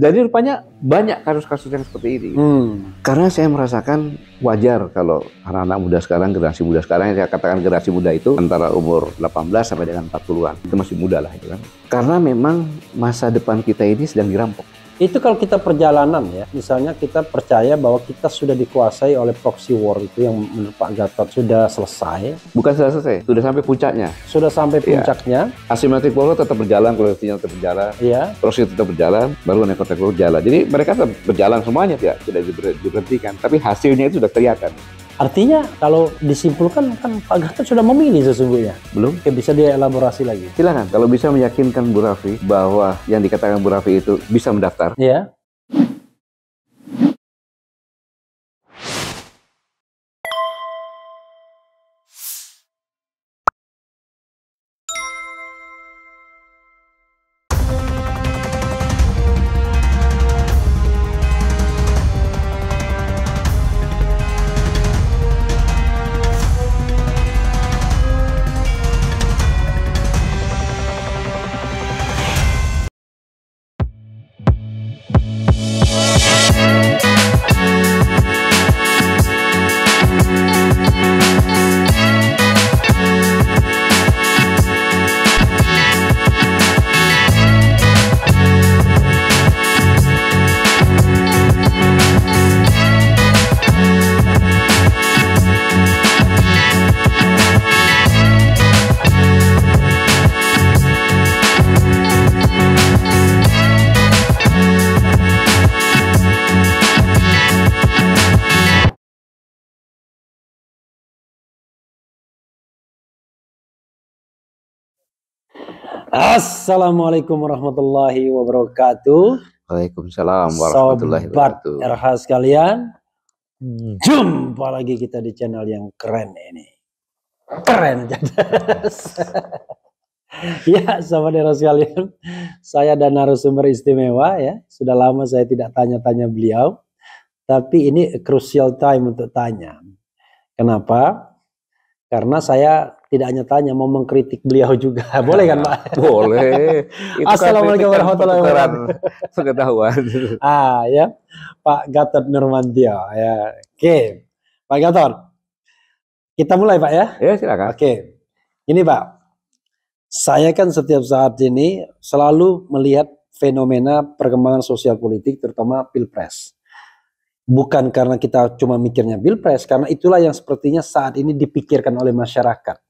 Jadi rupanya banyak kasus-kasus yang seperti ini. Karena saya merasakan wajar kalau anak-anak muda sekarang, generasi muda sekarang, yang saya katakan generasi muda itu antara umur 18 sampai dengan 40-an. Itu masih muda lah itu kan. Karena memang masa depan kita ini sedang dirampok. Itu kalau kita perjalanan ya, misalnya kita percaya bahwa kita sudah dikuasai oleh proxy war itu yang menurut Pak Gatot sudah selesai. Bukan sudah selesai, sudah sampai puncaknya. Sudah sampai puncaknya. Asymmetric power tetap berjalan, koalisinya tetap berjalan, proxy tetap berjalan, baru neko-neko berjalan. Jadi mereka tetap berjalan semuanya, tidak diberhentikan. Tapi hasilnya itu sudah kelihatan. Artinya kalau disimpulkan kan Pak Gatot sudah memilih sesungguhnya. Belum? Oke, bisa dia elaborasi lagi. Silakan, kalau bisa meyakinkan Bu Raffi bahwa yang dikatakan Bu Raffi itu bisa mendaftar. Iya. Assalamualaikum warahmatullahi wabarakatuh. Waalaikumsalam warahmatullahi wabarakatuh. Sobat RH sekalian, jumpa lagi kita di channel yang keren ini. Keren. Ya, sobat RH sekalian, saya dan narasumber istimewa ya. Sudah lama saya tidak tanya-tanya beliau, tapi ini crucial time untuk tanya. Kenapa? Karena saya tidak hanya tanya, mau mengkritik beliau juga. Boleh kan, Pak? Boleh. Assalamualaikum warahmatullahi wabarakatuh. Pengetahuan. Ya, Pak Gatot Nurmantio. Ya, oke. Pak Gatot, kita mulai, Pak ya? Ya, silakan. Oke. Ini, Pak. Saya kan setiap saat ini selalu melihat fenomena perkembangan sosial politik, terutama Pilpres. Bukan karena kita cuma mikirnya Pilpres, karena itulah yang sepertinya saat ini dipikirkan oleh masyarakat.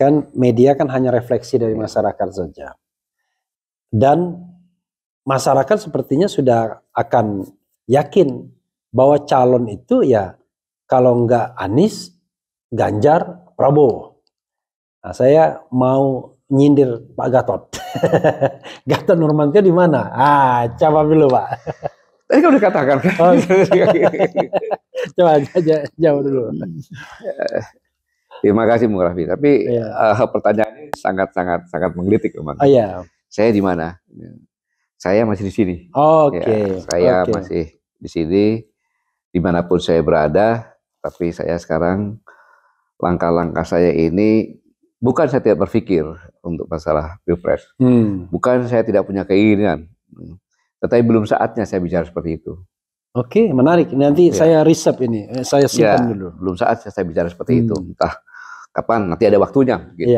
Kan media kan hanya refleksi dari masyarakat saja. Dan masyarakat sepertinya sudah akan yakin bahwa calon itu ya kalau enggak Anies, Ganjar, Prabowo. Nah, saya mau nyindir Pak Gatot. Gatot Nurmantio di mana? Coba dulu, Pak. Tadi kan udah katakan kan. Oh. Coba jawab dulu. Terima kasih Bung Raffi. Tapi pertanyaannya sangat menggelitik memang. Oh iya. Saya di mana? Saya masih di sini. Oke. Saya masih di sini, dimanapun saya berada. Tapi saya sekarang langkah-langkah saya ini bukan saya tidak berpikir untuk masalah Pilpres. Bukan saya tidak punya keinginan. Tetapi belum saatnya saya bicara seperti itu. Oke, menarik. Nanti saya riset ini, saya simpan dulu. Belum saatnya saya bicara seperti itu. Entah kapan, nanti ada waktunya. Gitu.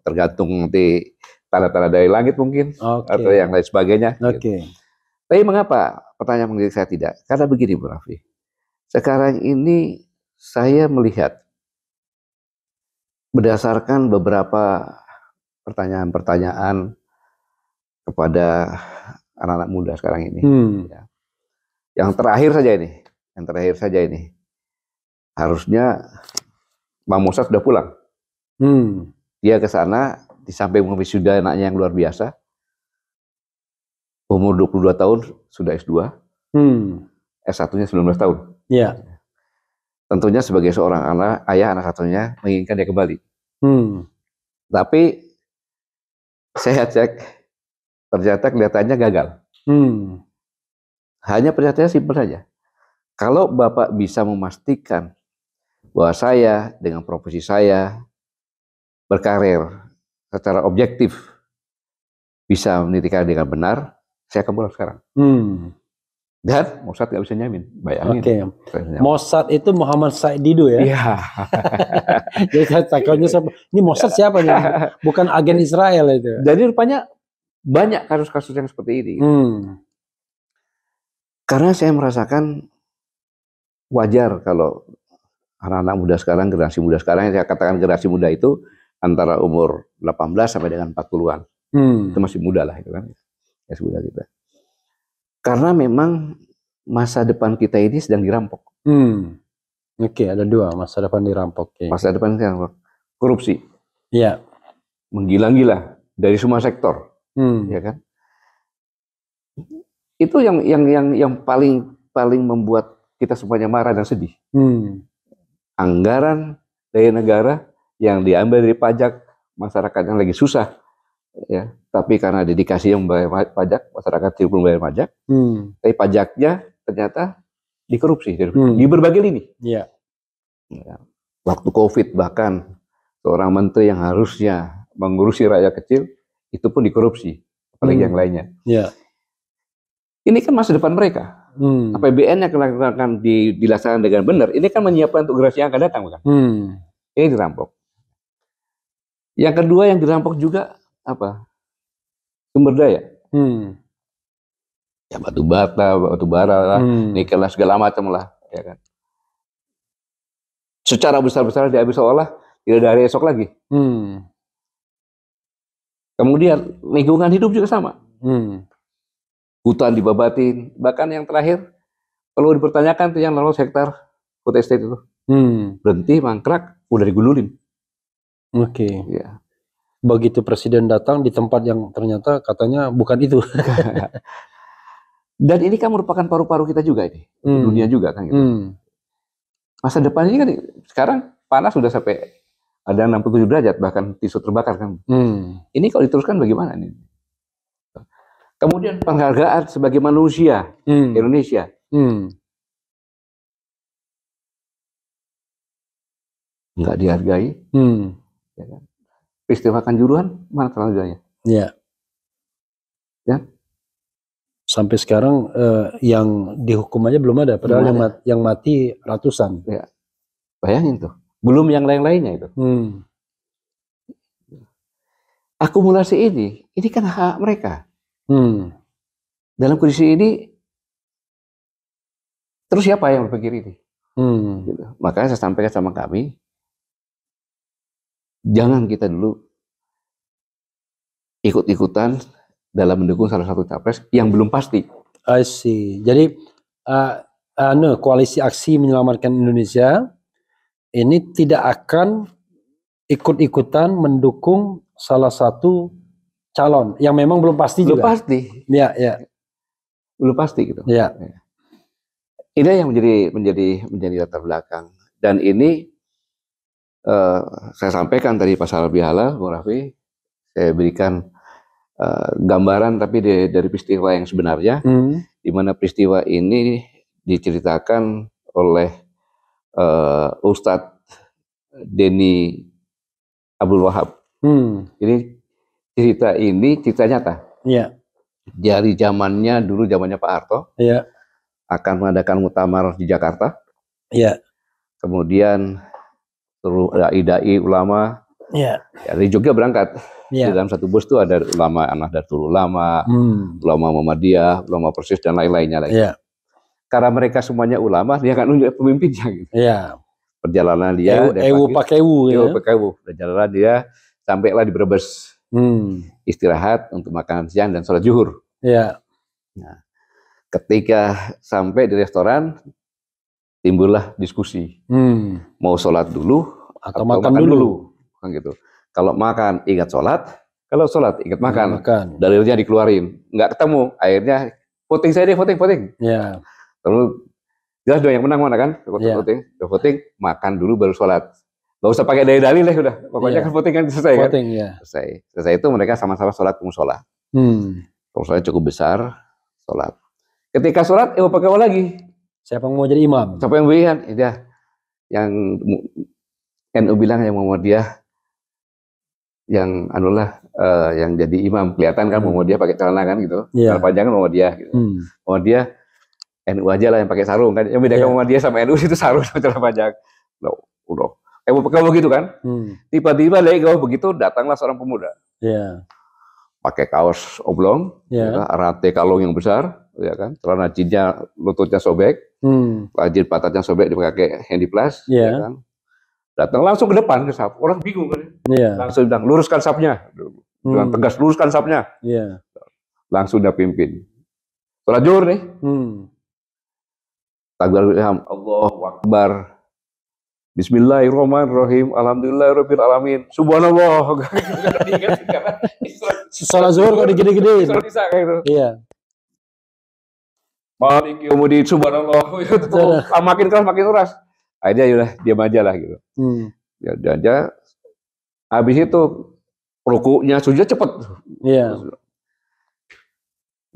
Tergantung nanti tanda-tanda dari langit mungkin, atau yang lain sebagainya. Gitu. Tapi mengapa pertanyaan mengenai saya tidak? Karena begini, Bu Raffi. Sekarang ini saya melihat berdasarkan beberapa pertanyaan-pertanyaan kepada anak-anak muda sekarang ini. Yang terakhir saja ini, harusnya Bang Musa sudah pulang. Dia ke sana, di samping wisuda anaknya yang luar biasa, umur 22 tahun sudah S2, S1-nya 19 tahun. Tentunya sebagai seorang ayah anak satunya menginginkan dia kembali. Tapi saya cek, ternyata kelihatannya gagal. Hanya pernyataannya simpel saja. Kalau Bapak bisa memastikan bahwa saya dengan profesi saya berkarir secara objektif bisa menitikan dengan benar, saya akan pulang sekarang. Dan Mossad nggak bisa nyamin, bayangin. Oke. Mossad itu Muhammad Said Didu ya? Iya. Jadi takutnya ini Mossad siapa nih? Bukan agen Israel itu. Jadi rupanya banyak kasus-kasus yang seperti ini. Karena saya merasakan wajar kalau anak-anak muda sekarang, generasi muda sekarang, yang saya katakan generasi muda itu antara umur 18 sampai dengan 40-an. Itu masih muda lah itu kan. Masih muda kita. Karena memang masa depan kita ini sedang dirampok. Oke, ada dua masa depan dirampok. Masa depan dirampok. Korupsi. Iya. Menggila-gila dari semua sektor. Ya kan? Itu yang paling membuat kita semuanya marah dan sedih. Anggaran dari negara yang diambil dari pajak masyarakat yang lagi susah, ya. Tapi karena dedikasi yang membayar pajak, masyarakat tidak membayar pajak. Tapi pajaknya ternyata dikorupsi di berbagai lini. Ya. Waktu COVID bahkan seorang menteri yang harusnya mengurusi rakyat kecil itu pun dikorupsi, apalagi yang lainnya. Ya. Ini kan masa depan mereka. APBN yang akan dilaksanakan dengan benar, ini kan menyiapkan untuk generasi yang akan datang, bukan? Ini dirampok. Yang kedua yang dirampok juga apa? Sumber daya. Ya batu bara lah, nikel lah, segala macam lah, ya kan. Secara besar-besar diambil seolah tidak ada hari esok lagi. Kemudian lingkungan hidup juga sama. Hutan dibabatin, bahkan yang terakhir perlu dipertanyakan tuh yang 800 hektar food estate itu. Berhenti, mangkrak, udah digululin. Oke. Ya. Begitu presiden datang di tempat yang ternyata katanya bukan itu. Dan ini kan merupakan paru-paru kita juga ini, dunia juga kan gitu. Masa depan ini kan sekarang panas sudah sampai ada 67 derajat, bahkan tisu terbakar kan. Ini kalau diteruskan bagaimana nih? Kemudian penghargaan sebagai manusia Indonesia. Nggak dihargai. Ya kan? Peristiwa Kanjuruhan, mana selanjutnya? Ya. Ya. Sampai sekarang yang dihukum aja belum ada, padahal yang mati ratusan. Ya. Bayangin tuh, belum yang lain-lainnya itu. Akumulasi ini kan hak mereka. Dalam kondisi ini, terus siapa yang berpikir ini? Gitu. Makanya saya sampaikan sama kami, jangan kita dulu ikut-ikutan dalam mendukung salah satu capres yang belum pasti. I see. Jadi koalisi aksi menyelamatkan Indonesia ini tidak akan ikut-ikutan mendukung salah satu calon yang memang belum pasti juga. Belum pasti. Ya. Belum pasti gitu. Ya. Ini yang menjadi latar belakang. Dan ini saya sampaikan tadi Pak Sarbihala, Bung Raffi, saya berikan gambaran tapi dari peristiwa yang sebenarnya, di mana peristiwa ini diceritakan oleh Ustadz Denny Abdul Wahab. Jadi cerita ini cerita nyata. Iya. Dari zamannya Pak Harto. Iya. Akan mengadakan muktamar di Jakarta. Iya. Kemudian dai ulama. Iya. Dari Jogja berangkat. Di dalam satu bus itu ada ulama Nahdlatul Ulama, ulama Muhammadiyah, ulama Persis dan lain-lainnya lagi. Karena mereka semuanya ulama, dia akan nunjuk pemimpinnya gitu. Perjalanan dia pakai perjalanan dia sampailah di Brebes. Istirahat untuk makan siang dan sholat zuhur. Nah, ketika sampai di restoran timbullah diskusi. Mau sholat dulu atau makan dulu. Kan gitu. Kalau makan ingat sholat, kalau sholat ingat makan. Dalilnya dikeluarin, nggak ketemu. Akhirnya voting saya deh, voting. Terus jelas dong yang menang mana kan? Voting, makan dulu baru sholat. Gak usah pakai dalil deh udah. Pokoknya kan voting kan selesai kan? Selesai itu mereka sama-sama sholat musola. Musolanya cukup besar, sholat. Ketika sholat, pakai lagi. Siapa yang mau jadi imam? Siapa yang berikan? Yang NU bilang yang Muhammadiyah yang anulah yang jadi imam kelihatan kan Muhammadiyah pakai celana kan gitu, celana panjang kan Muhammadiyah gitu. Muhammadiyah NU aja lah yang pakai sarung kan, yang bedakan Muhammadiyah sama NU itu sarung sama celana panjang. Udah. Kalau begitu kan, tiba-tiba lagi kalau begitu datanglah seorang pemuda, pakai kaos oblong, rate kalung yang besar, ya kan, celana jinnya lututnya sobek, jin patatnya sobek dipakai handiplas, ya kan. Datang langsung ke depan ke sap. Orang bingung kan. Langsung bilang, luruskan sapnya. Dengan tegas, luruskan sapnya. Langsung dia pimpin. Sholat zuhur nih. Takbiratul ihram, Allahu Akbar. Bismillahirrahmanirrahim. Alhamdulillahirabbil alamin. Subhanallah. Sholat zuhur kok digede-gede. Bisa kayak gitu. Iya. Maliki yaumidin. Subhanallah. Makin keras. Akhirnya yaudah diam aja lah gitu. Ya aja. Habis itu rukuknya sujud cepet. Iya.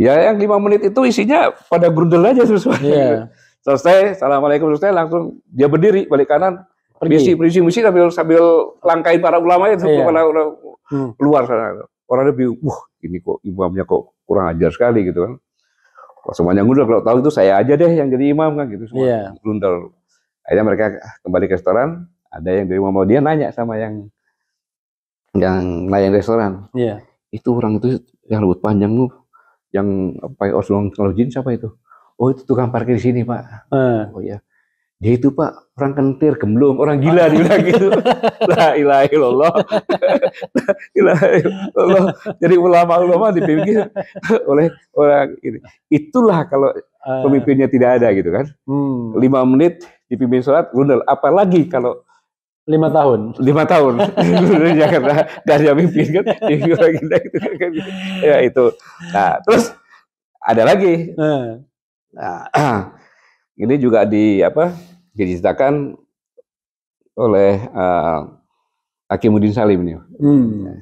Ya yang 5 menit itu isinya pada grundel aja sesuai. Iya. Selesai, assalamualaikum, selesai langsung dia berdiri balik kanan, misi sambil langkain para ulama itu keluar sana. Orangnya bingung, wah ini kok imamnya kok kurang ajar sekali gitu kan. Semuanya ngundul, kalau tahu itu saya aja deh yang jadi imam kan gitu semua. Grundel. Akhirnya mereka kembali ke restoran, ada yang dari Muhammadiyah nanya sama yang layan restoran. Iya. Itu orang itu yang rambut panjang tuh, yang pakai oblong kalau jin siapa itu? Oh itu tukang parkir di sini Pak. Oh ya, dia itu Pak orang kentir, gemblung, orang gila dia bilang gitu. La ilaha illallah. La ilaha illallah. Jadi ulama-ulama dipimpin oleh orang ini. Itulah kalau pemimpinnya tidak ada gitu kan. 5 menit dipimpin sholat, grundel. Apalagi kalau 5 tahun. 5 tahun. Jangan gak ada mimpin kan. Ya itu. Nah terus ada lagi. Nah, ini juga diceritakan oleh Hakimuddin Salim nih.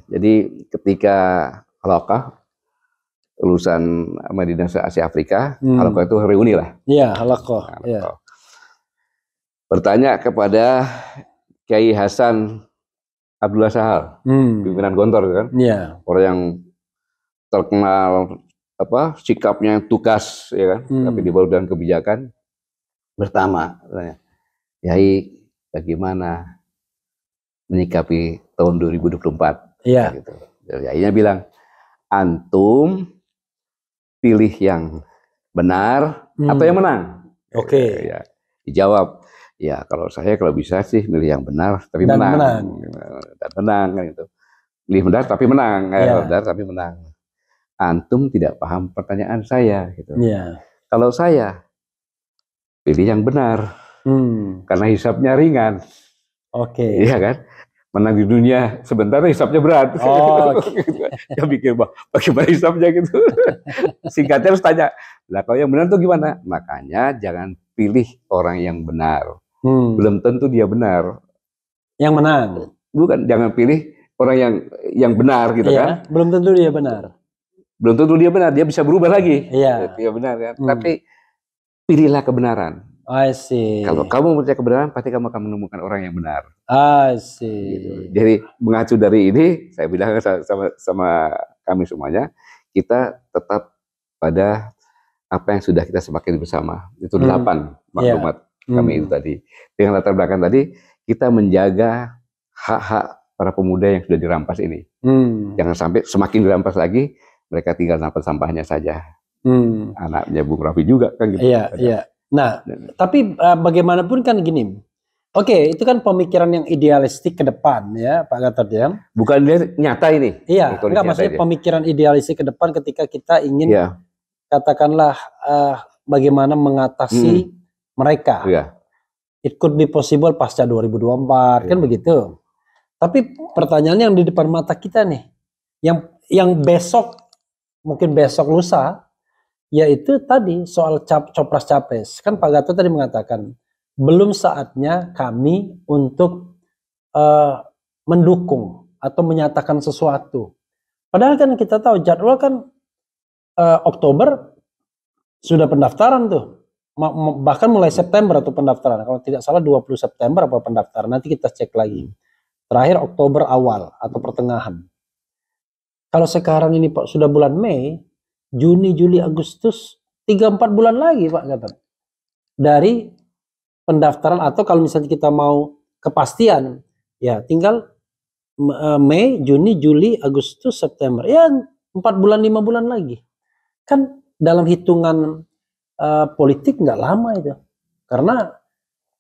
Jadi ketika Halaqah lulusan Madinah Asia Afrika, Halaqah itu reuni lah. Iya, Halaqah. Ya. Bertanya kepada Kiai Hasan Abdullah Sahal, pimpinan Gontor kan? Iya. Orang yang terkenal sikapnya tugas ya kan, tapi dibalut dengan kebijakan. Pertama, Yai bagaimana menyikapi tahun 2024? Iya. Gitu. Yainya bilang, antum pilih yang benar atau yang menang. Oke. Ya, dijawab, ya kalau bisa sih milih yang benar tapi menang. Dan menang kan gitu. Pilih benar tapi menang, benar tapi menang. Antum tidak paham pertanyaan saya gitu. Kalau saya pilih yang benar, karena hisapnya ringan. Oke. Iya kan? Menang di dunia sebentar, hisapnya berat. Ya pikir bagaimana hisapnya gitu. Singkatnya harus tanya, lah kalau yang benar tuh gimana? Makanya jangan pilih orang yang benar. Belum tentu dia benar. Yang menang. Bukan, jangan pilih orang yang benar gitu kan. Belum tentu dia benar. Belum tentu dia benar, dia bisa berubah lagi. Iya. Dia benar kan. Tapi pilihlah kebenaran. I see. Kalau kamu percaya kebenaran, pasti kamu akan menemukan orang yang benar. I see. Gitu. Jadi mengacu dari ini, saya bilang sama kami semuanya, kita tetap pada apa yang sudah kita sepakati bersama. Itu 8 maklumat kami itu tadi. Dengan latar belakang tadi, kita menjaga hak-hak para pemuda yang sudah dirampas ini. Jangan sampai semakin dirampas lagi, mereka tinggal nampak sampahnya saja. Anaknya Bung Rafi juga kan gitu. Iya. Nah, tapi bagaimanapun kan gini. Oke, itu kan pemikiran yang idealistik ke depan ya, Pak Gatot ya. Bukan dia nyata ini. Iya, enggak maksudnya pemikiran idealistik ke depan ketika kita ingin katakanlah bagaimana mengatasi mereka. It could be possible pasca 2024 kan begitu. Tapi pertanyaannya yang di depan mata kita nih, yang besok mungkin besok lusa, yaitu tadi soal copras capres. Kan Pak Gatot tadi mengatakan belum saatnya kami untuk mendukung atau menyatakan sesuatu. Padahal kan kita tahu jadwal kan Oktober sudah pendaftaran tuh. Bahkan mulai September atau pendaftaran. Kalau tidak salah 20 September apa pendaftaran. Nanti kita cek lagi. terakhir Oktober awal atau pertengahan. Kalau sekarang ini Pak sudah bulan Mei, Juni, Juli, Agustus, 3-4 bulan lagi Pak Gatot. Dari pendaftaran, atau kalau misalnya kita mau kepastian, ya tinggal Mei, Juni, Juli, Agustus, September. Ya 4 bulan, 5 bulan lagi. Kan dalam hitungan politik nggak lama itu. Karena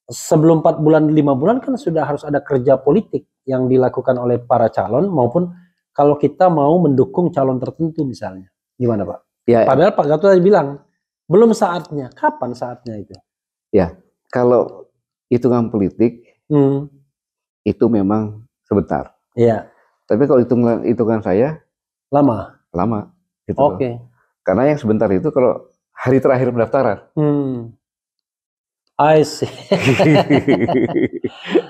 sebelum 4 bulan, 5 bulan kan sudah harus ada kerja politik yang dilakukan oleh para calon, maupun kalau kita mau mendukung calon tertentu misalnya. Gimana Pak? Ya, Padahal Pak Gatot tadi bilang, belum saatnya. Kapan saatnya itu? ya, kalau hitungan politik itu memang sebentar. Iya. Tapi kalau hitungan saya Lama. gitu loh. Oke. Karena yang sebentar itu kalau hari terakhir pendaftaran. I see.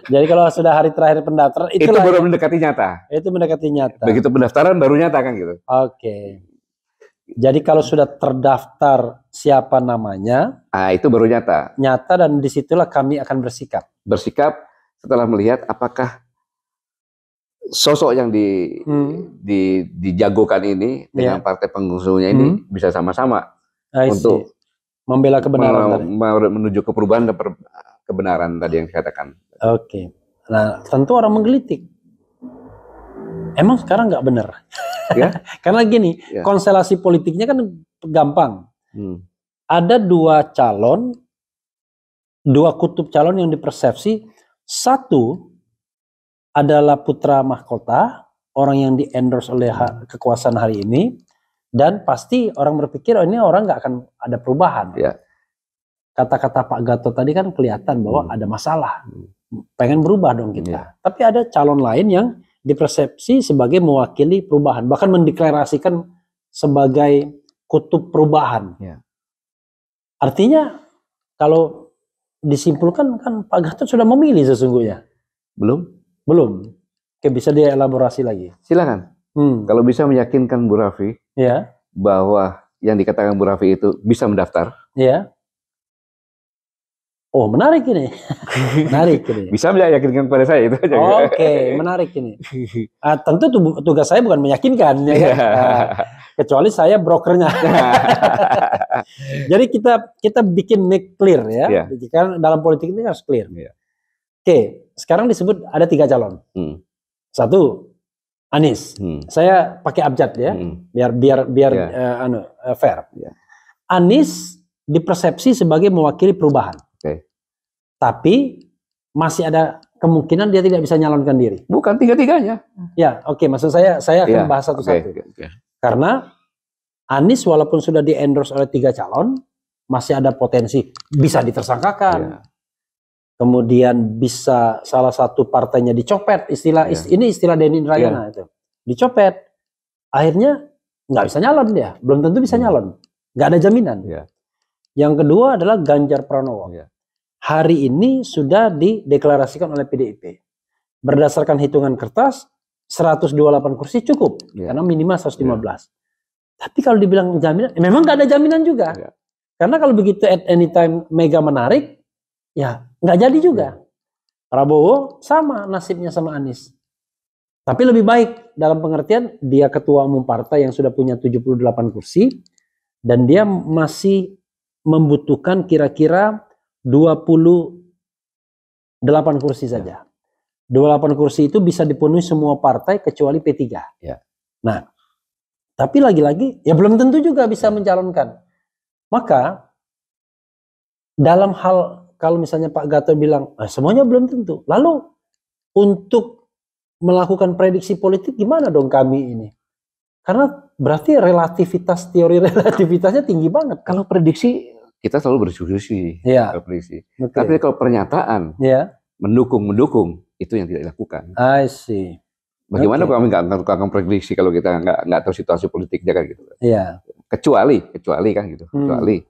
Jadi kalau sudah hari terakhir pendaftaran itu baru mendekati nyata. Itu mendekati nyata. Begitu pendaftaran baru nyata kan gitu. Oke. Jadi kalau sudah terdaftar siapa namanya, itu baru nyata. Nyata, dan disitulah kami akan bersikap. Bersikap setelah melihat apakah sosok yang dijagokan ini dengan partai pengusungnya ini bisa sama-sama untuk membela kebenaran, menuju ke perubahan dan kebenaran tadi yang dikatakan. Oke. Nah, tentu orang menggelitik. Emang sekarang nggak benar? Ya? Karena gini, konstelasi politiknya kan gampang. Ada dua kutub calon yang dipersepsi. Satu adalah putra mahkota, orang yang di-endorse oleh kekuasaan hari ini, dan pasti orang berpikir ini orang nggak akan ada perubahan. Kata-kata Pak Gatot tadi kan kelihatan bahwa ada masalah, pengen berubah dong kita. Tapi ada calon lain yang dipersepsi sebagai mewakili perubahan, bahkan mendeklarasikan sebagai kutub perubahan. Artinya kalau disimpulkan kan Pak Gatot sudah memilih sesungguhnya. Belum. Oke, bisa dia elaborasi lagi. Silakan. Kalau bisa meyakinkan Bu Raffi bahwa yang dikatakan Bu Raffi itu bisa mendaftar. Oh, menarik ini. Bisa meyakinkan kepada saya itu aja. Oke, menarik ini. Tentu tugas saya bukan meyakinkan, kecuali saya brokernya. Jadi kita bikin make clear ya. Karena dalam politik ini harus clear. Oke, sekarang disebut ada 3 calon. Satu, Anies. Saya pakai abjad ya, biar fair. Anies dipersepsi sebagai mewakili perubahan. Tapi masih ada kemungkinan dia tidak bisa nyalonkan diri. Bukan tiga-tiganya. Ya, oke. Maksud saya akan bahas satu-satu. Karena Anies walaupun sudah di-endorse oleh 3 calon, masih ada potensi bisa ditersangkakan. Kemudian bisa salah satu partainya dicopet, ini istilah Denny Indrayana itu. Dicopet. Akhirnya nggak bisa nyalon dia, belum tentu bisa nyalon. Nggak ada jaminan. Yang kedua adalah Ganjar Pranowo. Hari ini sudah dideklarasikan oleh PDIP. Berdasarkan hitungan kertas, 128 kursi cukup. Karena minimal 115. Tapi kalau dibilang jaminan, memang nggak ada jaminan juga. Karena kalau begitu at any time Mega menarik, ya nggak jadi juga. Prabowo sama nasibnya sama Anies. Tapi lebih baik dalam pengertian dia ketua umum partai yang sudah punya 78 kursi. Dan dia masih membutuhkan kira-kira 28 kursi saja. 28 kursi itu bisa dipenuhi semua partai kecuali P3. Nah, tapi lagi-lagi ya belum tentu juga bisa mencalonkan. Maka dalam hal kalau misalnya Pak Gatot bilang semuanya belum tentu. Lalu untuk melakukan prediksi politik gimana dong kami ini? Karena berarti teori relativitasnya tinggi banget. Kalau prediksi kita selalu berdiskusi. Prediksi. Tapi kalau pernyataan mendukung itu yang tidak dilakukan. I see. Bagaimana kami nggak akan prediksi kalau kita nggak tahu situasi politiknya kan gitu. Kecuali kan gitu. Kecuali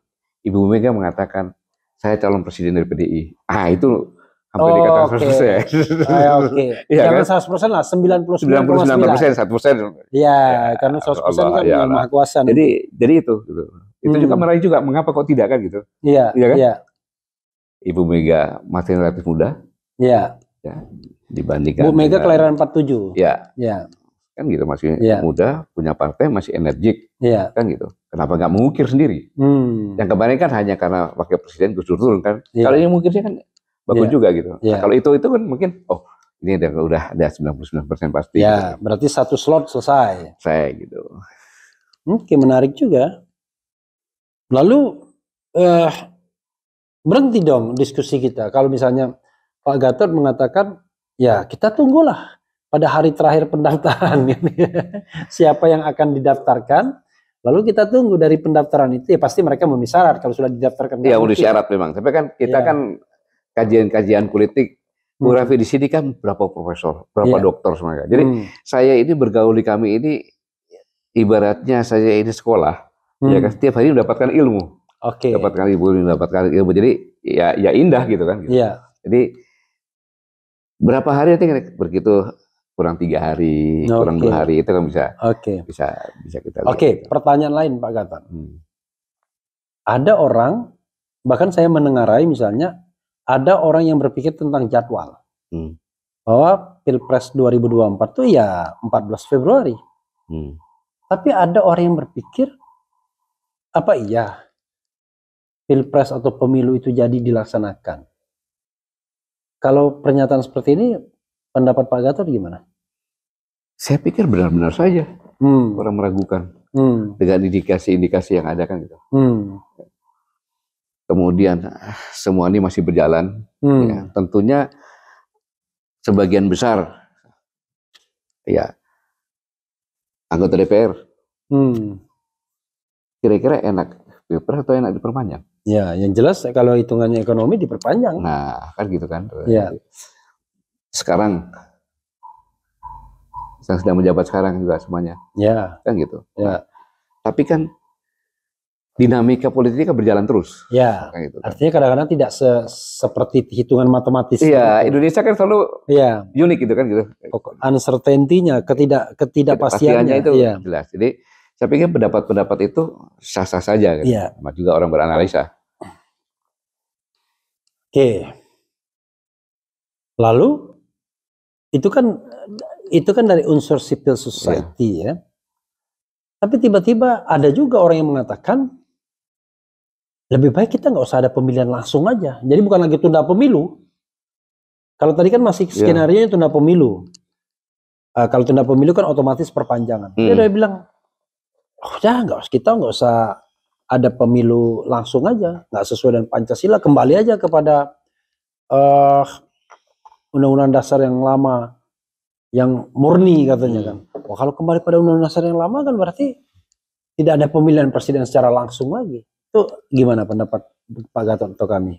Ibu Mega mengatakan saya calon presiden dari PDI. Itu hampir dikatakan 100%. Jangan 100% lah, 99,9%. 1%. Karena 100% kan yang maha kuasa. Jadi itu gitu. Itu juga meraih juga mengapa kok tidak kan gitu. Kan? Ibu Mega masih relatif muda. ya, dibandingkan Bu Mega dengan, kelahiran 47. ya Ya, kan gitu, masih ya, muda, punya partai, masih energik, ya. kan gitu. Kenapa nggak mengukir sendiri? Yang kemarin kan hanya karena wakil presiden Gus Dur turun kan. Ya. Kalau ini mengukirnya kan bagus Ya. juga gitu. Ya. Nah, kalau itu kan mungkin, oh ini udah ada 99% pasti. Ya, gitu. berarti satu slot selesai. Saya gitu. Oke, menarik juga. Lalu berhenti dong diskusi kita. Kalau misalnya Pak Gatot mengatakan, ya kita tunggulah pada hari terakhir pendaftaran. Siapa yang akan didaftarkan, lalu kita tunggu dari pendaftaran itu. Ya pasti mereka memenuhi syarat kalau sudah didaftarkan. Iya, udah syarat memang. Tapi kan kita kan kajian-kajian politik, Bu Raffi di sini kan berapa profesor, berapa dokter semuanya. Jadi saya ini bergaul di kami ini ibaratnya saya ini sekolah, ya kan setiap hari mendapatkan ilmu. Dapatkan ilmu, jadi ya indah gitu kan. Gitu. Jadi berapa hari nanti begitu, kurang 3 hari, kurang 2 hari itu kan bisa kita lihat. Pertanyaan lain Pak Gatot. Ada orang, bahkan saya mendengarai misalnya, ada orang yang berpikir tentang jadwal. Bahwa Pilpres 2024 itu ya 14 Februari. Tapi ada orang yang berpikir, apa iya Pilpres atau pemilu itu jadi dilaksanakan? Kalau pernyataan seperti ini, pendapat Pak Gatot gimana? Saya pikir benar-benar saja orang meragukan dengan indikasi-indikasi yang ada kan gitu. Kemudian semua ini masih berjalan. Ya, tentunya sebagian besar ya anggota DPR kira-kira enak Pilpres atau enak diperpanjang? Ya, yang jelas kalau hitungannya ekonomi diperpanjang. Nah, kan gitu kan. Ya. Sekarang yang sedang menjabat sekarang juga semuanya. Ya. Kan gitu. Ya. Tapi kan dinamika politiknya berjalan terus. Ya. Kan gitu, kan. Artinya kadang-kadang tidak seperti hitungan matematis. Iya, gitu. Indonesia kan selalu unik gitu kan gitu. Uncertainty-nya, ketidakpastiannya itu jelas. Jadi saya pikir pendapat-pendapat itu sah-sah saja. Kan? Iya. Sama juga orang beranalisa. Oke. Lalu itu kan dari unsur civil society ya. Tapi tiba-tiba ada juga orang yang mengatakan lebih baik kita nggak usah ada pemilihan langsung aja. Jadi bukan lagi tunda pemilu. Kalau tadi kan masih skenario tunda pemilu. Kalau tunda pemilu kan otomatis perpanjangan. Dia udah bilang, kita nggak usah ada pemilu langsung aja, nggak sesuai dengan Pancasila, kembali aja kepada undang-undang dasar yang lama, yang murni katanya kan. Wah, kalau kembali pada undang-undang dasar yang lama kan berarti tidak ada pemilihan presiden secara langsung lagi. Itu gimana pendapat Pak Gatot atau kami?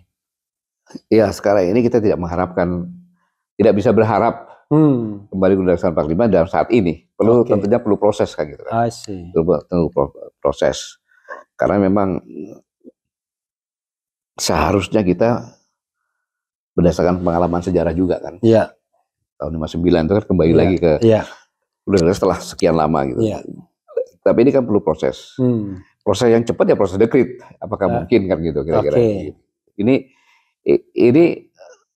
Ya sekarang ini kita tidak bisa berharap kembali ke Undang-Undang 45 dalam saat ini. Tentunya perlu proses kan gitu kan. Perlu proses. Karena memang seharusnya kita berdasarkan pengalaman sejarah juga kan. Iya. Tahun 59 itu kan kembali lagi ke udah setelah sekian lama gitu. Tapi ini kan perlu proses. Proses yang cepat ya proses dekret. Apakah mungkin kan gitu kira-kira. Ini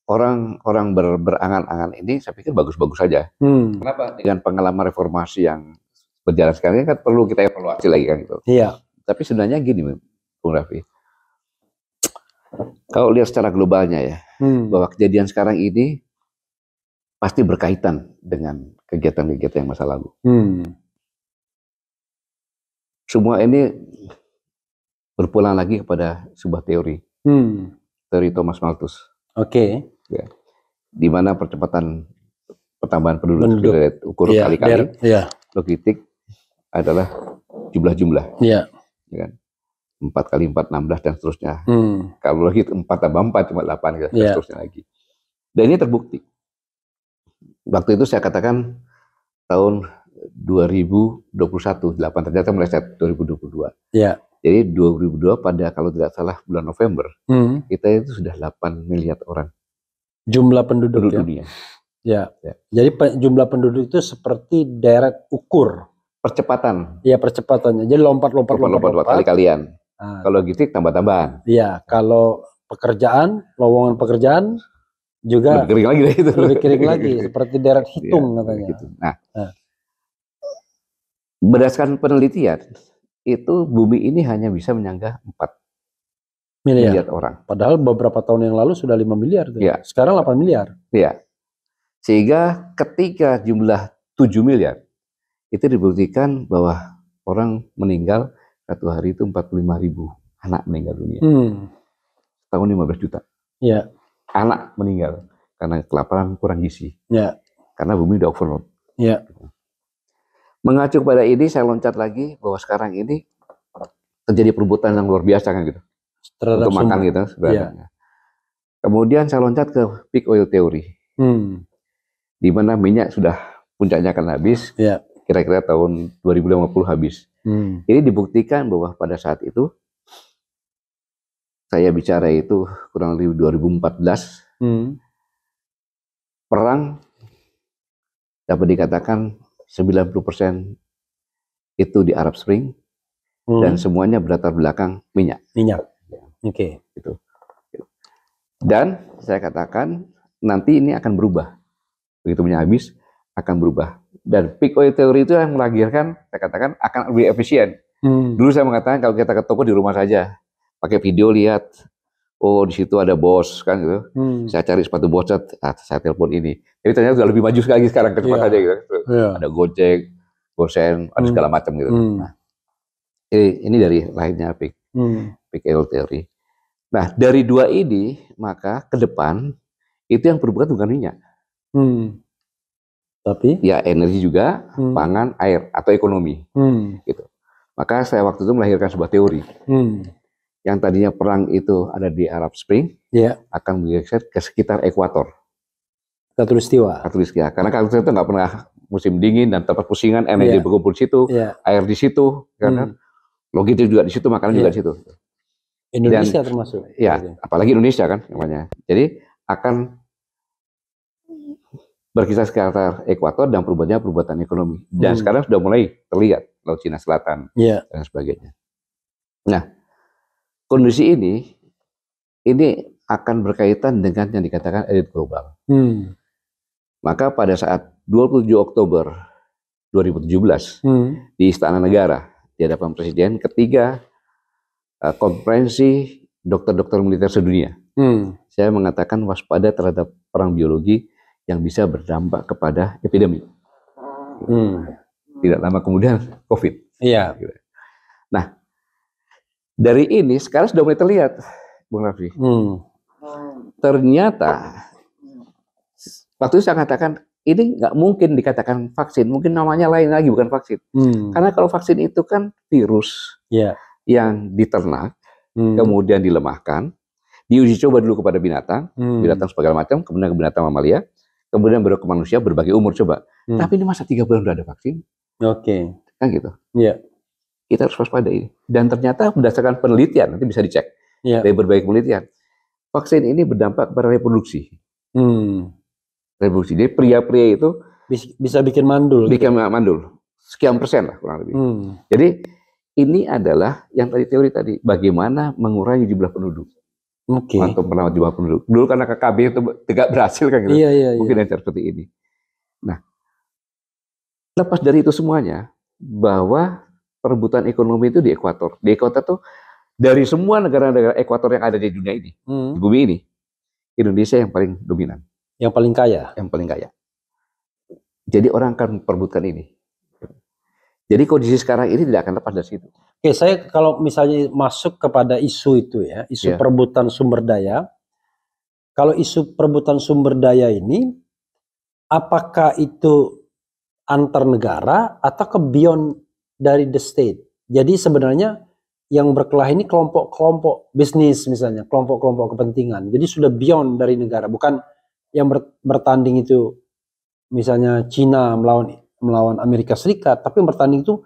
orang berangan-angan ini saya pikir bagus-bagus saja. Kenapa? Dengan pengalaman reformasi yang berjalan sekarang kan perlu kita evaluasi lagi kan gitu. Iya. Tapi sebenarnya gini Bung Raffi. Kalau lihat secara globalnya ya, bahwa kejadian sekarang ini pasti berkaitan dengan kegiatan-kegiatan yang masa lalu. Semua ini berpulang lagi kepada sebuah teori. Teori Thomas Malthus. Ya. Di mana pertambahan penduduk ukur kali-kali. Logistik adalah jumlah-jumlah. Ya kan? 4 kali 4, 16 dan seterusnya. Kalau lagi 4 tambah 4 cuma 8 gitu, dan seterusnya lagi. Dan ini terbukti. Waktu itu saya katakan tahun 2021, 8 ternyata meleset 2022. Ya. Jadi 2022 pada kalau tidak salah bulan November, kita itu sudah 8 miliar orang. Jumlah penduduk dunia. Ya. Jadi jumlah penduduk itu seperti deret ukur. Percepatan. Iya, percepatannya. Jadi lompat kali-kalian. Kalau logistik tambah-tambahan. Iya, kalau pekerjaan, lowongan pekerjaan juga lebih kering lagi deh itu. lebih kering lagi, seperti deret hitung Ya, katanya. gitu. Nah, berdasarkan penelitian itu bumi ini hanya bisa menyanggah 4 miliar orang. Padahal beberapa tahun yang lalu sudah 5 miliar tuh. Ya. Sekarang 8 miliar. Ya. Sehingga ketika jumlah 7 miliar itu dibuktikan bahwa orang meninggal satu hari itu 45.000 anak meninggal dunia. Tahun 15 juta. Ya. Anak meninggal karena kelaparan, kurang gizi. Ya. Karena bumi udah overload. Ya. Mengacu pada ini saya loncat lagi bahwa sekarang ini terjadi perebutan yang luar biasa kan gitu. Terhadap untuk makan gitu. Ya. Kemudian saya loncat ke peak oil theory. Di mana minyak sudah puncaknya akan habis. Ya. Kira-kira tahun 2050 habis. Ini dibuktikan bahwa pada saat itu saya bicara itu kurang lebih 2014. Perang dapat dikatakan 90% itu di Arab Spring dan semuanya berlatar belakang minyak. Oke. Gitu. Dan saya katakan nanti ini akan berubah. Begitu minyak habis akan berubah. Dan peak oil theory itu yang melahirkan, saya katakan akan lebih efisien. Dulu saya mengatakan kalau kita ke toko di rumah saja, pakai video lihat. Oh di situ ada bos kan gitu. Saya cari sepatu bos, saya telepon ini. Jadi ternyata sudah lebih maju sekali sekarang kecepatannya gitu. Ada Gojek, Gosen, ada segala macam gitu. Nah, ini dari lahirnya peak oil theory. Nah dari dua ini maka ke depan itu yang berbuat bukan minyak. Tapi ya energi juga, pangan, air atau ekonomi. Gitu. Maka saya waktu itu melahirkan sebuah teori. Yang tadinya perang itu ada di Arab Spring, akan bergeser ke sekitar ekuator. Khatulistiwa. Karena khatulistiwa itu nggak pernah musim dingin dan tempat pusingan, energi berkumpul di situ, air di situ, karena logistik juga di situ, makanan juga di situ. Indonesia dan, termasuk. Ya, apalagi Indonesia kan namanya. Jadi akan berkisar sekitar ekuator dan perbuatan ekonomi. Dan sekarang sudah mulai terlihat Laut Cina Selatan dan sebagainya. Nah, kondisi ini akan berkaitan dengan yang dikatakan elit global. Maka pada saat 27 Oktober 2017 di Istana Negara di hadapan Presiden ketiga konferensi dokter-dokter militer sedunia, saya mengatakan waspada terhadap perang biologi yang bisa berdampak kepada epidemi. Tidak lama kemudian COVID. Nah, dari ini sekarang sudah mulai terlihat, Bung Raffi. Ternyata waktu itu saya katakan ini nggak mungkin dikatakan vaksin, mungkin namanya lain lagi bukan vaksin. Karena kalau vaksin itu kan virus yang diternak, kemudian dilemahkan, diuji coba dulu kepada binatang, binatang segala macam, kemudian ke binatang mamalia, kemudian baru ke manusia berbagai umur coba. Tapi ini masa 3 bulan sudah ada vaksin? Kan gitu. Kita harus waspada ini. Dan ternyata berdasarkan penelitian, nanti bisa dicek dari berbagai penelitian, vaksin ini berdampak pada reproduksi. Reproduksi. Jadi pria-pria itu bisa bikin mandul. Mandul. Sekian persen lah kurang lebih. Jadi ini adalah yang teori tadi, bagaimana mengurangi jumlah penduduk. Atau merawat jumlah penduduk. Dulu karena KKB itu tidak berhasil kan gitu. Mungkin yang seperti ini. Nah, lepas dari itu semuanya, bahwa perebutan ekonomi itu di ekuator. Di ekuator tuh dari semua negara-negara ekuator yang ada di dunia ini, di bumi ini, Indonesia yang paling dominan. Yang paling kaya. Yang paling kaya. Jadi orang akan memperebutkan ini. Jadi kondisi sekarang ini tidak akan lepas dari situ. Oke, saya kalau misalnya masuk kepada isu itu ya, isu perebutan sumber daya. Kalau isu perebutan sumber daya ini, apakah itu antar negara atau ke beyond dari the state? Jadi sebenarnya yang berkelahi ini kelompok-kelompok bisnis misalnya, kelompok-kelompok kepentingan. Jadi sudah beyond dari negara, bukan yang bertanding itu misalnya Cina melawan Amerika Serikat, tapi yang bertanding itu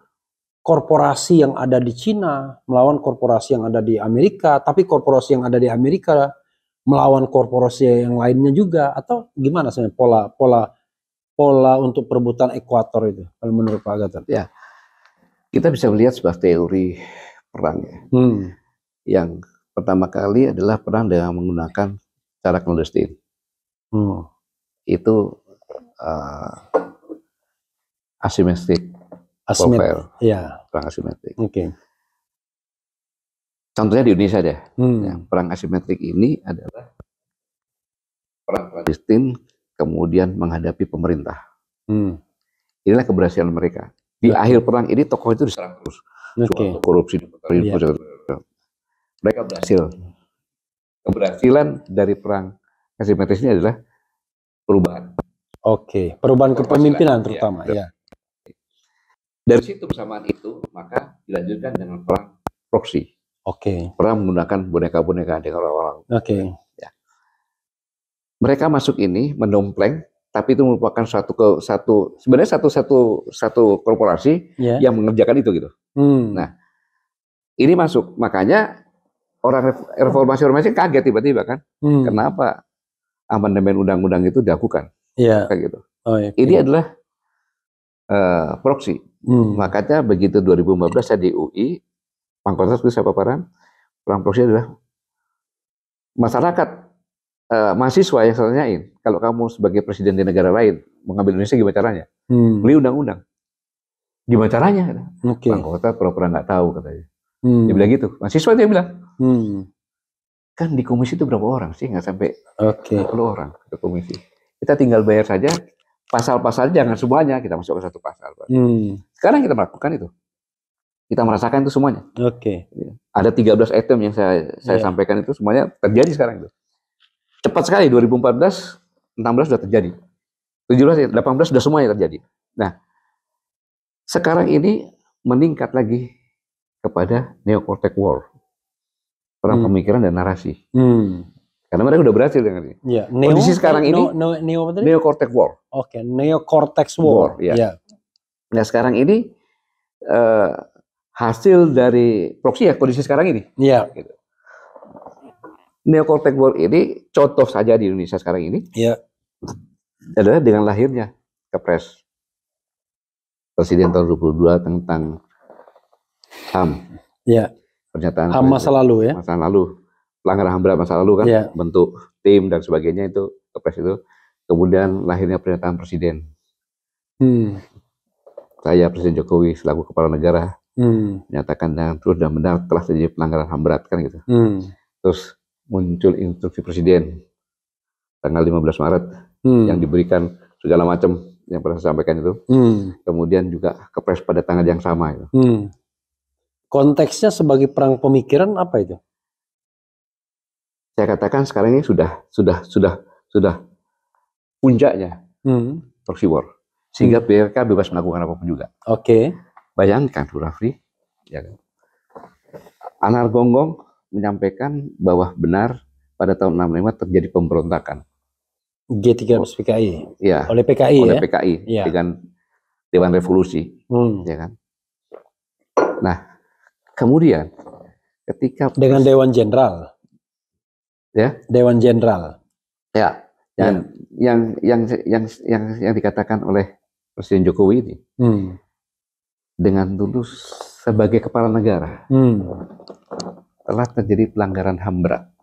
korporasi yang ada di Cina melawan korporasi yang ada di Amerika, tapi korporasi yang ada di Amerika melawan korporasi yang lainnya juga, atau gimana sebenarnya pola untuk perebutan ekuator itu kalau menurut Pak Gatot? Ya, kita bisa melihat sebuah teori perang ya. Yang pertama kali adalah perang dengan menggunakan cara clandestine. itu asymmetric warfare, perang asimetrik. Contohnya di Indonesia deh, perang asimetrik ini adalah perang Palestina kemudian menghadapi pemerintah. Inilah keberhasilan mereka. Di akhir perang ini tokoh itu diserang terus, korupsi, mereka berhasil. Keberhasilan dari perang asimetris ini adalah perubahan. Perubahan kepemimpinan terutama. Dari situ bersamaan itu maka dilanjutkan dengan perang proksi. Perang menggunakan boneka-boneka dengan orang-orang. Ya. Mereka masuk ini mendompleng, tapi itu merupakan sebenarnya satu korporasi yang mengerjakan itu gitu. Nah, ini masuk, makanya orang reformasi kaget tiba-tiba kan, kenapa amandemen undang-undang itu dilakukan? Kayak gitu. Ini adalah proksi. Makanya begitu 2015 saya di UI, Pangkostrat itu saya paparan, perang proksi adalah masyarakat, mahasiswa yang saya tanyain, kalau kamu sebagai presiden di negara lain mengambil Indonesia gimana caranya? Beli undang-undang. Gimana caranya? Pangkostrat pura-pura nggak tahu katanya. Dia bilang gitu. Mahasiswa dia bilang. Kan di komisi itu berapa orang sih? Nggak sampai 10 orang ke komisi. Kita tinggal bayar saja. Pasal-pasal jangan semuanya kita masuk ke satu pasal. Sekarang kita melakukan itu. Kita merasakan itu semuanya. Ada 13 item yang saya sampaikan itu semuanya terjadi sekarang itu. Cepat sekali 2014, 16 sudah terjadi. 17, 18 sudah semuanya terjadi. Nah, sekarang ini meningkat lagi kepada neo-cortex war. Perang pemikiran dan narasi. Karena mereka sudah berhasil dengan ini. Kondisi sekarang ini neo-cortex war. Neo-cortex war. Nah, sekarang ini hasil dari proksi kondisi sekarang ini. Gitu. Neo-cortex war ini contoh saja di Indonesia sekarang ini. Adalah dengan lahirnya Kepres Presiden tahun 2022 tentang HAM. Pernyataan HAM masa lalu Masa lalu. Pelanggaran HAM berat masa lalu kan. Bentuk tim dan sebagainya itu Kepres itu. Kemudian lahirnya pernyataan Presiden. Saya Presiden Jokowi selaku kepala negara menyatakan dengan terus dan benar telah terjadi pelanggaran HAM berat kan gitu. Terus muncul instruksi Presiden tanggal 15 Maret yang diberikan segala macam yang pernah saya sampaikan itu. Kemudian juga Kepres pada tanggal yang sama itu. Konteksnya sebagai perang pemikiran apa itu? Saya katakan sekarang ini sudah puncaknya proxy war. Sehingga mereka bebas melakukan apapun juga. Bayangkan, Bu Rafli, ya kan? Anar Gonggong menyampaikan bahwa benar pada tahun 65 terjadi pemberontakan. G13 PKI. Oleh PKI dengan Dewan Revolusi, ya kan? Nah, kemudian ketika dengan Dewan Jenderal. Dewan Jenderal. Yang dikatakan oleh Presiden Jokowi ini. Dengan tulus sebagai kepala negara telah terjadi pelanggaran HAM berat,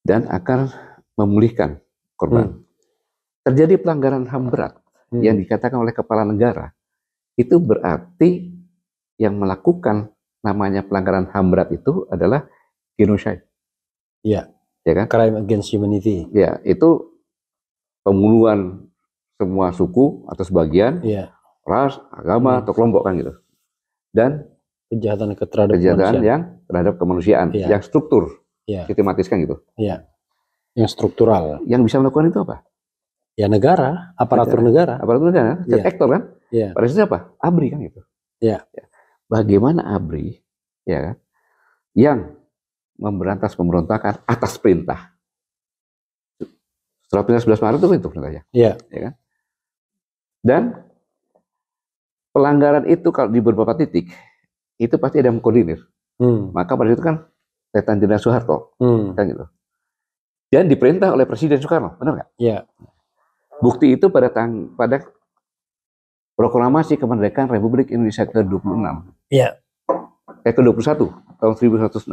dan akan memulihkan korban. Terjadi pelanggaran HAM berat yang dikatakan oleh kepala negara, itu berarti yang melakukan namanya pelanggaran HAM berat itu adalah genocide. Ya kan? Crime against humanity. Itu pembunuhan semua suku atau sebagian, ras, agama atau kelompok kan gitu. Dan kejahatan yang terhadap kemanusiaan, yang struktur, sistematis kan gitu. Yang struktural. Yang bisa melakukan itu apa? Ya negara, aparatur negara. Aktor kan? Pada siapa? ABRI kan gitu. Bagaimana ABRI, ya kan, yang memberantas pemberontakan atas perintah. Setelah perintah 11 Maret itu perintahnya. Ya kan? Dan pelanggaran itu kalau di beberapa titik itu pasti ada yang mengkoordinir. Maka pada itu kan Letnan Jenderal Soeharto, kan gitu. Dan diperintah oleh Presiden Soekarno, benar nggak? Bukti itu pada proklamasi kemerdekaan Republik Indonesia ke-26. Ke-21 tahun 1166.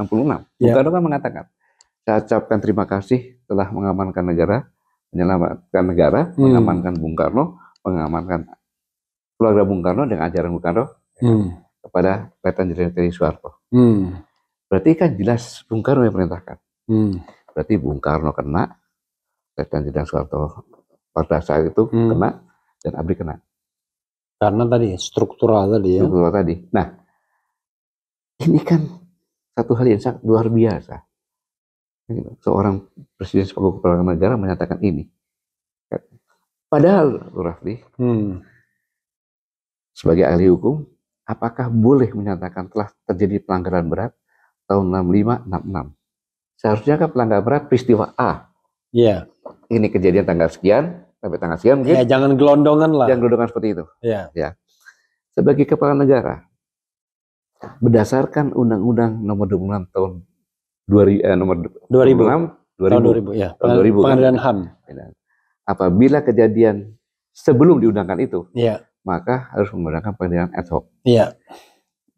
Soekarno kan mengatakan Saya ucapkan terima kasih telah mengamankan negara, menyelamatkan negara, mengamankan Bung Karno, mengamankan keluarga Bung Karno dengan ajaran Bung Karno kepada Letnan Jenderal TNI Soeharto. Berarti kan jelas Bung Karno yang perintahkan. Berarti Bung Karno kena, Letnan Jenderal Soeharto pada saat itu kena, dan ABRI kena. Karena tadi struktural tadi ya. Struktural tadi. Nah, ini kan satu hal yang sangat luar biasa. Seorang presiden sebagai kepala negara menyatakan ini. Padahal, Rafli, sebagai ahli hukum, apakah boleh menyatakan telah terjadi pelanggaran berat tahun 65-66? Seharusnya kan pelanggaran berat peristiwa A. Iya. Ini kejadian tanggal sekian, sampai tanggal sekian mungkin. Ya, jangan gelondongan lah. Jangan gelondongan seperti itu. Iya. Ya. Sebagai kepala negara, berdasarkan Undang-Undang Nomor 26 tahun 2000, ya. Tahun 2000 Pengadilan HAM. Apabila kejadian sebelum diundangkan itu, ya, maka harus menggunakan pengadilan ad hoc. Ya.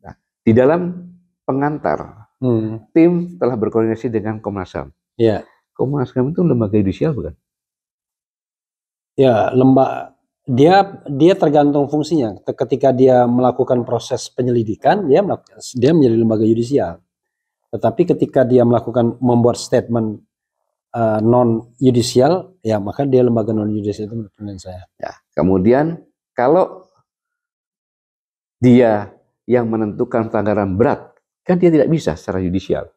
Nah, di dalam pengantar, tim telah berkoordinasi dengan Komnas HAM. Ya. Komnas HAM itu lembaga yudisial bukan? Ya, dia tergantung fungsinya. Ketika dia melakukan proses penyelidikan, dia menjadi lembaga yudisial. Tetapi ketika dia membuat statement non yudisial, ya maka dia lembaga non yudisial, itu menurut saya. Ya, kemudian kalau dia yang menentukan pelanggaran berat, kan dia tidak bisa secara yudisial,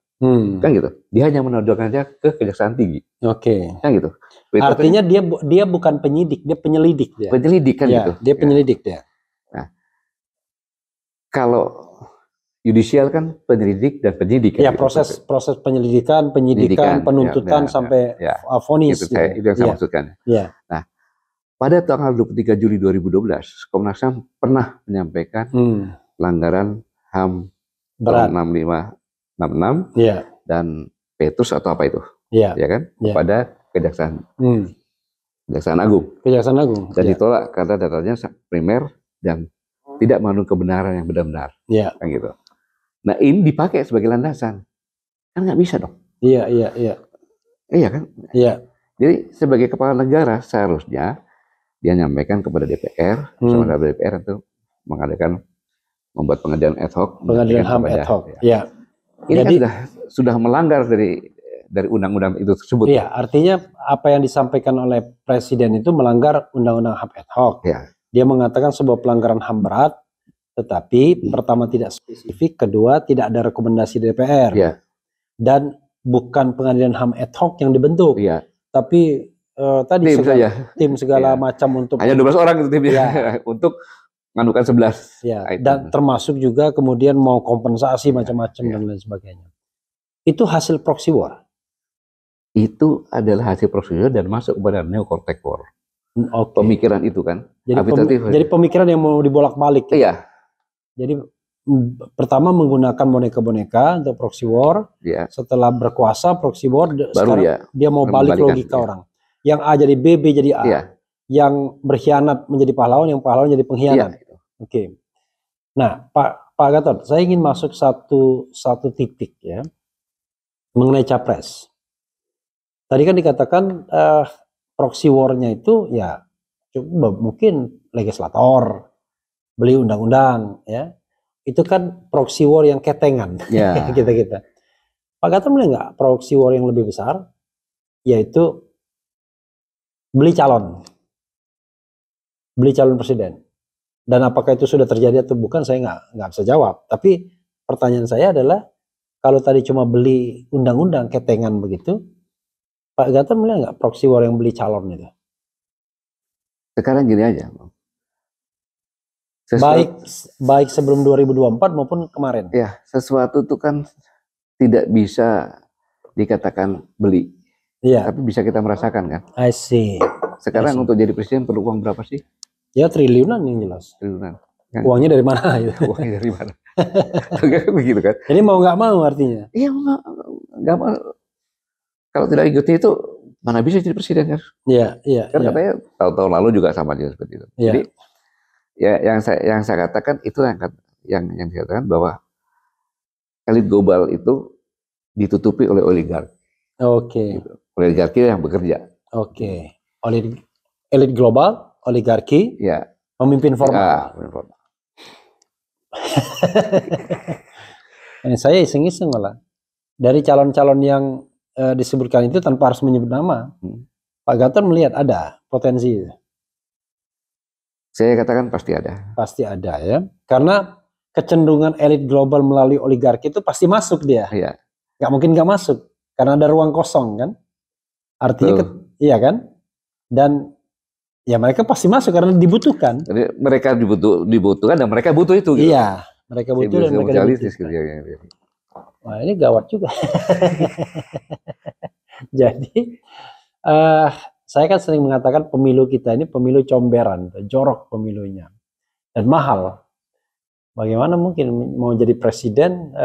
kan gitu. Dia hanya menodongkannya ke Kejaksaan Tinggi. Oke. Kan gitu. Artinya dia bukan penyidik, dia penyelidik dia. Penyelidik kan ya, gitu. Dia penyelidik dia. Nah, kalau yudisial kan penyelidik dan penyidik. Ya, gitu. proses penyelidikan, penyidikan, penuntutan sampai vonis. Itu yang saya maksudkan. Ya. Nah, pada tanggal 23 Juli 2012, Komnas HAM pernah menyampaikan pelanggaran HAM berat 65-66 dan Petrus atau apa itu, ya kan, kepada Kejaksaan Agung. Kejaksaan Agung. Dan ditolak karena datanya primer dan tidak mengandung kebenaran yang benar-benar. Kan gitu. Nah, ini dipakai sebagai landasan, kan nggak bisa dong. Iya kan. Iya. Jadi sebagai kepala negara seharusnya dia nyampaikan kepada DPR, sama DPR itu membuat pengadilan ad hoc. Pengadilan HAM ad hoc. Ya. Ini jadi, kan sudah melanggar dari undang-undang itu tersebut. Iya, artinya apa yang disampaikan oleh Presiden itu melanggar undang-undang HAM ad hoc. Ya. Dia mengatakan sebuah pelanggaran HAM berat, tetapi pertama tidak spesifik, kedua tidak ada rekomendasi DPR, dan bukan pengadilan HAM ad hoc yang dibentuk, tapi tadi tim segala macam untuk hanya 12 orang itu timnya untuk nganukan 11. Dan termasuk juga kemudian mau kompensasi macam-macam dan lain sebagainya. Itu hasil proxy war. Itu adalah hasil proxy war dan masuk kepada neocortex war. Pemikiran itu kan. Jadi pemikiran yang mau dibolak-balik. Iya. Jadi pertama menggunakan boneka-boneka untuk proxy war. Setelah berkuasa proxy war, sekarang dia mau balik logika orang. Yang A jadi B, B jadi A. Yang berkhianat menjadi pahlawan, yang pahlawan jadi pengkhianat. Oke. Nah, Pak Gatot, saya ingin masuk satu titik ya mengenai capres. Tadi kan dikatakan proxy war-nya itu ya mungkin legislator beli undang-undang ya. Itu kan proxy war yang ketengan. kita. Pak Gatot melihat nggak proxy war yang lebih besar, yaitu beli calon presiden. Dan apakah itu sudah terjadi atau bukan, saya nggak bisa jawab. Tapi pertanyaan saya adalah, kalau tadi cuma beli undang-undang ketengan begitu, Pak Gatot melihat nggak proxy war yang beli calon itu? Sekarang gini aja, baik sebelum 2024 maupun kemarin. Ya, sesuatu itu kan tidak bisa dikatakan beli, tapi bisa kita merasakan kan. I see. Sekarang untuk jadi presiden perlu uang berapa sih? Ya triliunan yang jelas. Triliunan. Uangnya dari mana? Uangnya dari mana? Begitu kan? Ini mau nggak mau artinya? Iya, nggak mau. Kalau tidak ikuti itu mana bisa jadi presiden kan? Iya. Kan katanya tahun lalu juga sama aja seperti itu. Jadi ya yang saya katakan itu yang dikatakan bahwa elit global itu ditutupi oleh oligark. Oke. Gitu. Oligarki yang bekerja. Oke. Elit global, oligarki, Ya. pemimpin formal. Saya iseng-iseng malah. Dari calon-calon yang disebutkan itu tanpa harus menyebut nama, Pak Gatot melihat ada potensi. Saya katakan pasti ada. Pasti ada ya. Karena kecenderungan elit global melalui oligarki itu pasti masuk dia. Iya. Nggak mungkin nggak masuk. Karena ada ruang kosong kan. Artinya iya kan. Dan ya mereka pasti masuk karena dibutuhkan. Jadi mereka dibutuhkan dan mereka butuh itu. Gitu. Iya. Mereka butuh dan mereka dibutuhkan. Gitu. Wah ini gawat juga. Jadi saya kan sering mengatakan pemilu kita ini pemilu comberan, jorok pemilunya dan mahal. Bagaimana mungkin mau jadi presiden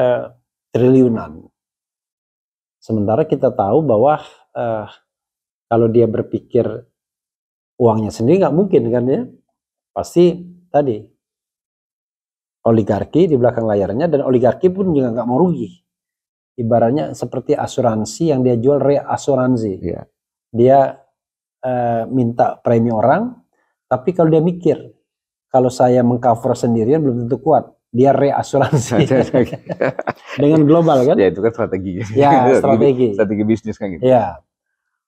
triliunan? Sementara kita tahu bahwa kalau dia berpikir uangnya sendiri nggak mungkin kan ya, pasti tadi oligarki di belakang layarnya dan oligarki pun juga nggak mau rugi. Ibaratnya seperti asuransi yang dia jual reasuransi. Yeah. Dia minta premi orang, tapi kalau dia mikir, kalau saya mengcover sendirian belum tentu kuat. Dia reasuransi dengan global kan? Ya itu kan strategi. Ya strategi bisnis kan gitu. Ya,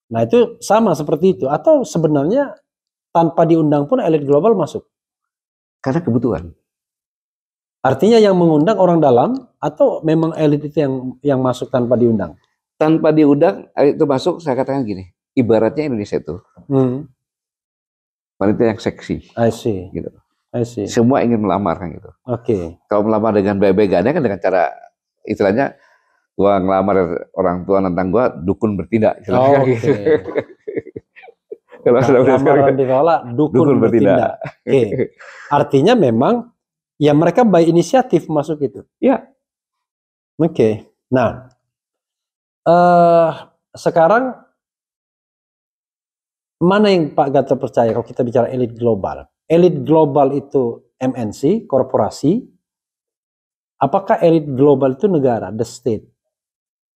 nah itu sama seperti itu. Atau sebenarnya tanpa diundang pun elit global masuk. Karena kebutuhan. Artinya yang mengundang orang dalam atau memang elit itu yang masuk tanpa diundang? Tanpa diundang itu masuk, saya katakan gini, ibaratnya Indonesia itu wanita yang seksi. I see. Gitu. I see. Semua ingin melamar kan gitu. Oke. Kalau melamar dengan baik-baiknya kan dengan cara istilahnya gua ngelamar orang tua tentang gua dukun bertindak. Oh, gitu. Kalau lamaran ditolak dukun bertindak. Oke. Artinya memang ya mereka by inisiatif masuk itu. Ya. Oke. Nah, sekarang mana yang Pak Gatot percaya kalau kita bicara elit global? Elit global itu MNC, korporasi. Apakah elit global itu negara, the state,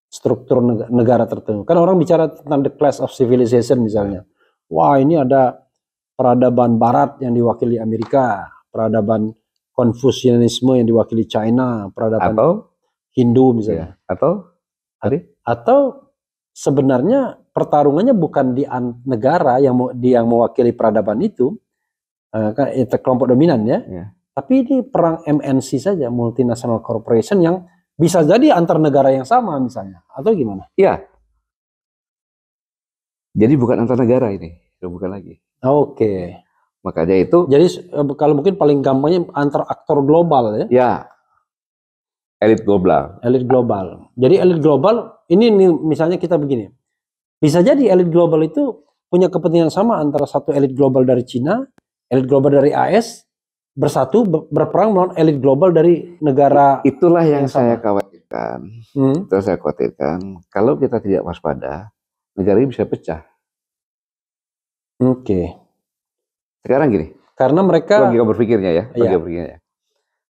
struktur negara tertentu? Kan orang bicara tentang the class of civilization misalnya. Wah ini ada peradaban Barat yang diwakili Amerika, peradaban Konfusianisme yang diwakili China, peradaban Hindu misalnya. Atau sebenarnya pertarungannya bukan di negara yang mewakili peradaban itu, kelompok dominan ya. Tapi ini perang MNC saja, multinational corporation yang bisa jadi antar negara yang sama misalnya, atau gimana? Iya. Jadi bukan antar negara ini, bukan lagi. Oke. Makanya itu. Jadi kalau mungkin paling gampangnya antar aktor global ya? Ya. Elit global. Elit global. Jadi elit global ini misalnya kita begini, bisa jadi elit global itu punya kepentingan sama antara satu elit global dari Cina, elit global dari AS bersatu berperang melawan elit global dari negara. Itulah yang saya khawatirkan. Itu saya khawatirkan. Kalau kita tidak waspada, negara ini bisa pecah. Oke. Sekarang gini. Karena mereka. Logika berpikirnya ya. Logika berpikirnya.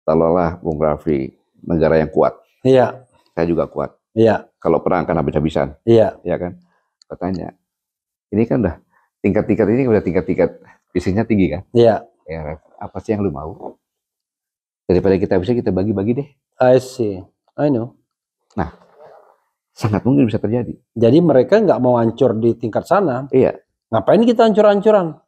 Taruhlah Bung Raffi negara yang kuat. Iya. Saya juga kuat. Iya. Kalau perang kan habis-habisan. Iya. Ya kan. Katanya. Ini kan udah tingkat-tingkat ini udah tingkat-tingkat bisnisnya tinggi kan. Iya. Ya, apa sih yang lu mau? Daripada kita bisa kita bagi-bagi deh. I see, I know. Nah, sangat mungkin bisa terjadi. Jadi mereka nggak mau hancur di tingkat sana. Iya. Ngapain kita hancur-hancuran?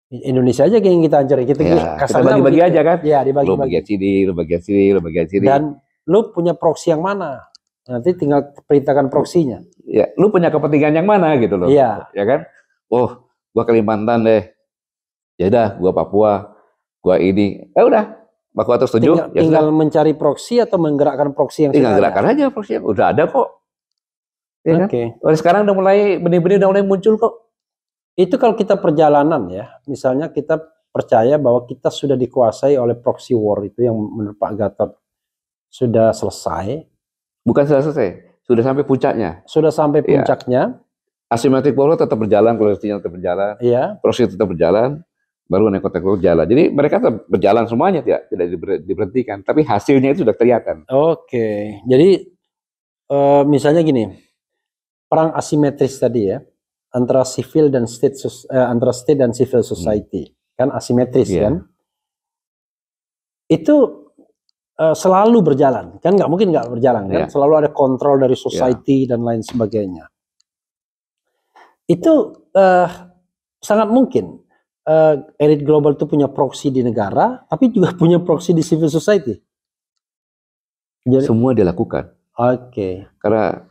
Indonesia aja yang kita hancurin. Kita bagi-bagi aja kan? Iya, dibagi-bagi. Lu bagian sini, lu bagian sini, lu bagian sini. Dan lu punya proksi yang mana? Nanti tinggal perintahkan proksinya. Ya, lu punya kepentingan yang mana gitu loh. Iya. Ya kan? Oh, gua Kalimantan deh. Ya udah, gua Papua, gua ini. Udah, Papua terus setuju. Tinggal mencari proksi atau menggerakkan proksi yang tinggal gerakkan aja proksi yang udah ada kok. Ya kan? Sekarang udah mulai benih-benih udah mulai muncul kok. Itu kalau kita perjalanan ya, misalnya kita percaya bahwa kita sudah dikuasai oleh proxy war itu yang menurut Pak Gatot sudah selesai. Bukan selesai, sudah sampai puncaknya. Sudah sampai puncaknya. Asymmetric power tetap berjalan, koalisinya tetap berjalan, proxy tetap berjalan, baru nekotek jalan. Jadi mereka tetap berjalan semuanya, tidak diberhentikan. Tapi hasilnya itu sudah kelihatan. Oke, jadi misalnya gini, perang asimetris tadi ya, antara civil dan antara state dan civil society, kan asimetris kan? Itu selalu berjalan, kan nggak mungkin nggak berjalan kan? Selalu ada kontrol dari society dan lain sebagainya. Itu sangat mungkin elit global itu punya proksi di negara, tapi juga punya proksi di civil society. Jadi, semua dilakukan. Karena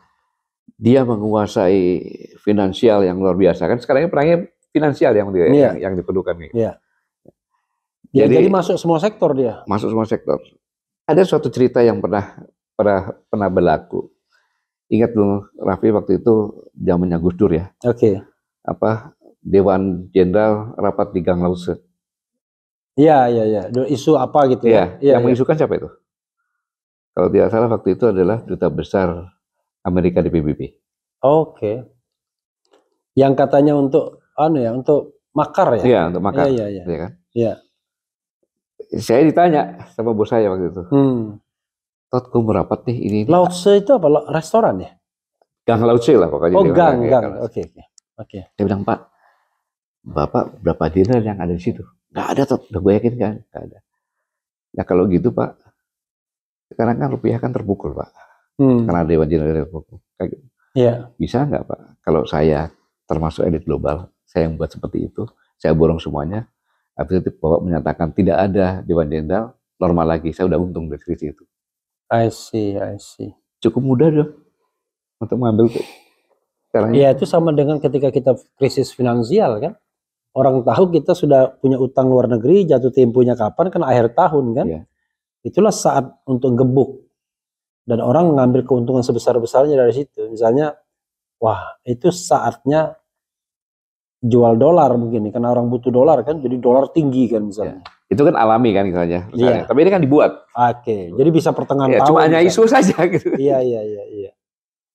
dia menguasai finansial yang luar biasa kan. Sekarang perangnya finansial yang diperlukan. Jadi masuk semua sektor dia. Masuk semua sektor. Ada suatu cerita yang pernah berlaku. Ingat dulu Raffi waktu itu zamannya Gus Dur ya. Dewan Jenderal rapat di Gang Lause. Iya. Isu apa gitu ya? Yang mengisukan siapa itu? Kalau tidak salah waktu itu adalah duta besar Amerika di PBB. Yang katanya untuk untuk makar ya? Iya, untuk makar. Iya. Saya ditanya sama bos saya waktu itu. Tot, gue merapat nih ini. Lause itu apa? Restoran ya? Gang Lause lah pokoknya. Gang. Oke. Dia bilang, Pak, Bapak berapa dinner yang ada di situ? Nggak ada, Tot. Udah gue yakin kan? Nggak ada. Nah kalau gitu Pak, sekarang kan rupiah kan terpukul Pak. Karena Dewan Jenderal terpukul. Bisa nggak Pak? Kalau saya termasuk elit global, saya yang buat seperti itu, saya borong semuanya, habis itu Bapak menyatakan tidak ada Dewan Jenderal, normal lagi, saya udah untung dari sisi itu. I see. Cukup mudah dong untuk mengambil caranya. Iya, itu sama dengan ketika kita krisis finansial kan. Orang tahu kita sudah punya utang luar negeri, jatuh temponya kapan, kan akhir tahun kan. Itulah saat untuk gebuk. Dan orang mengambil keuntungan sebesar-besarnya dari situ. Misalnya, wah itu saatnya jual dolar mungkin, karena orang butuh dolar kan, jadi dolar tinggi kan misalnya. Itu kan alami kan misalnya. Tapi ini kan dibuat. Jadi bisa pertengahan tahun. Cuma hanya isu saja gitu. Iya.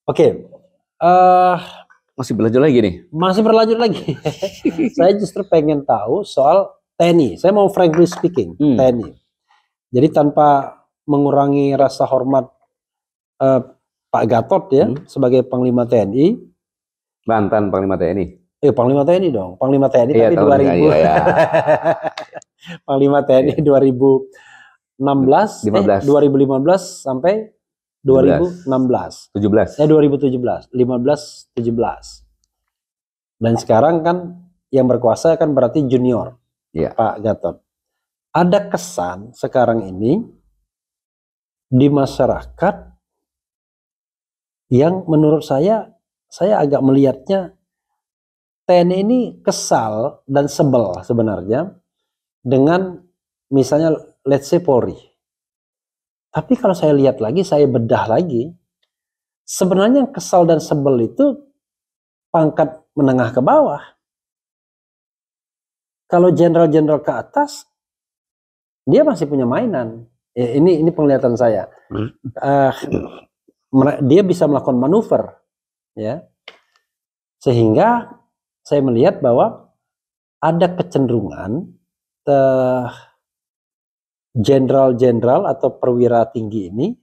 Oke. Masih berlanjut lagi nih? Masih berlanjut lagi. Saya justru pengen tahu soal TNI. Saya mau frankly speaking, TNI. Jadi tanpa mengurangi rasa hormat Pak Gatot ya sebagai Panglima TNI. Mantan Panglima TNI. Panglima TNI dong. Panglima TNI tapi 2000. Panglima TNI 2015 sampai 2016. 17. 2017. 17. Dan sekarang kan yang berkuasa kan berarti junior. Pak Gatot. Ada kesan sekarang ini di masyarakat yang menurut saya agak melihatnya TNI ini kesal dan sebel sebenarnya dengan misalnya let's say Polri. Tapi kalau saya lihat lagi, saya bedah lagi, sebenarnya yang kesal dan sebel itu pangkat menengah ke bawah. Kalau jenderal-jenderal ke atas, dia masih punya mainan. Ini penglihatan saya. Dia bisa melakukan manuver, ya, sehingga saya melihat bahwa ada kecenderungan jenderal-jenderal atau perwira tinggi ini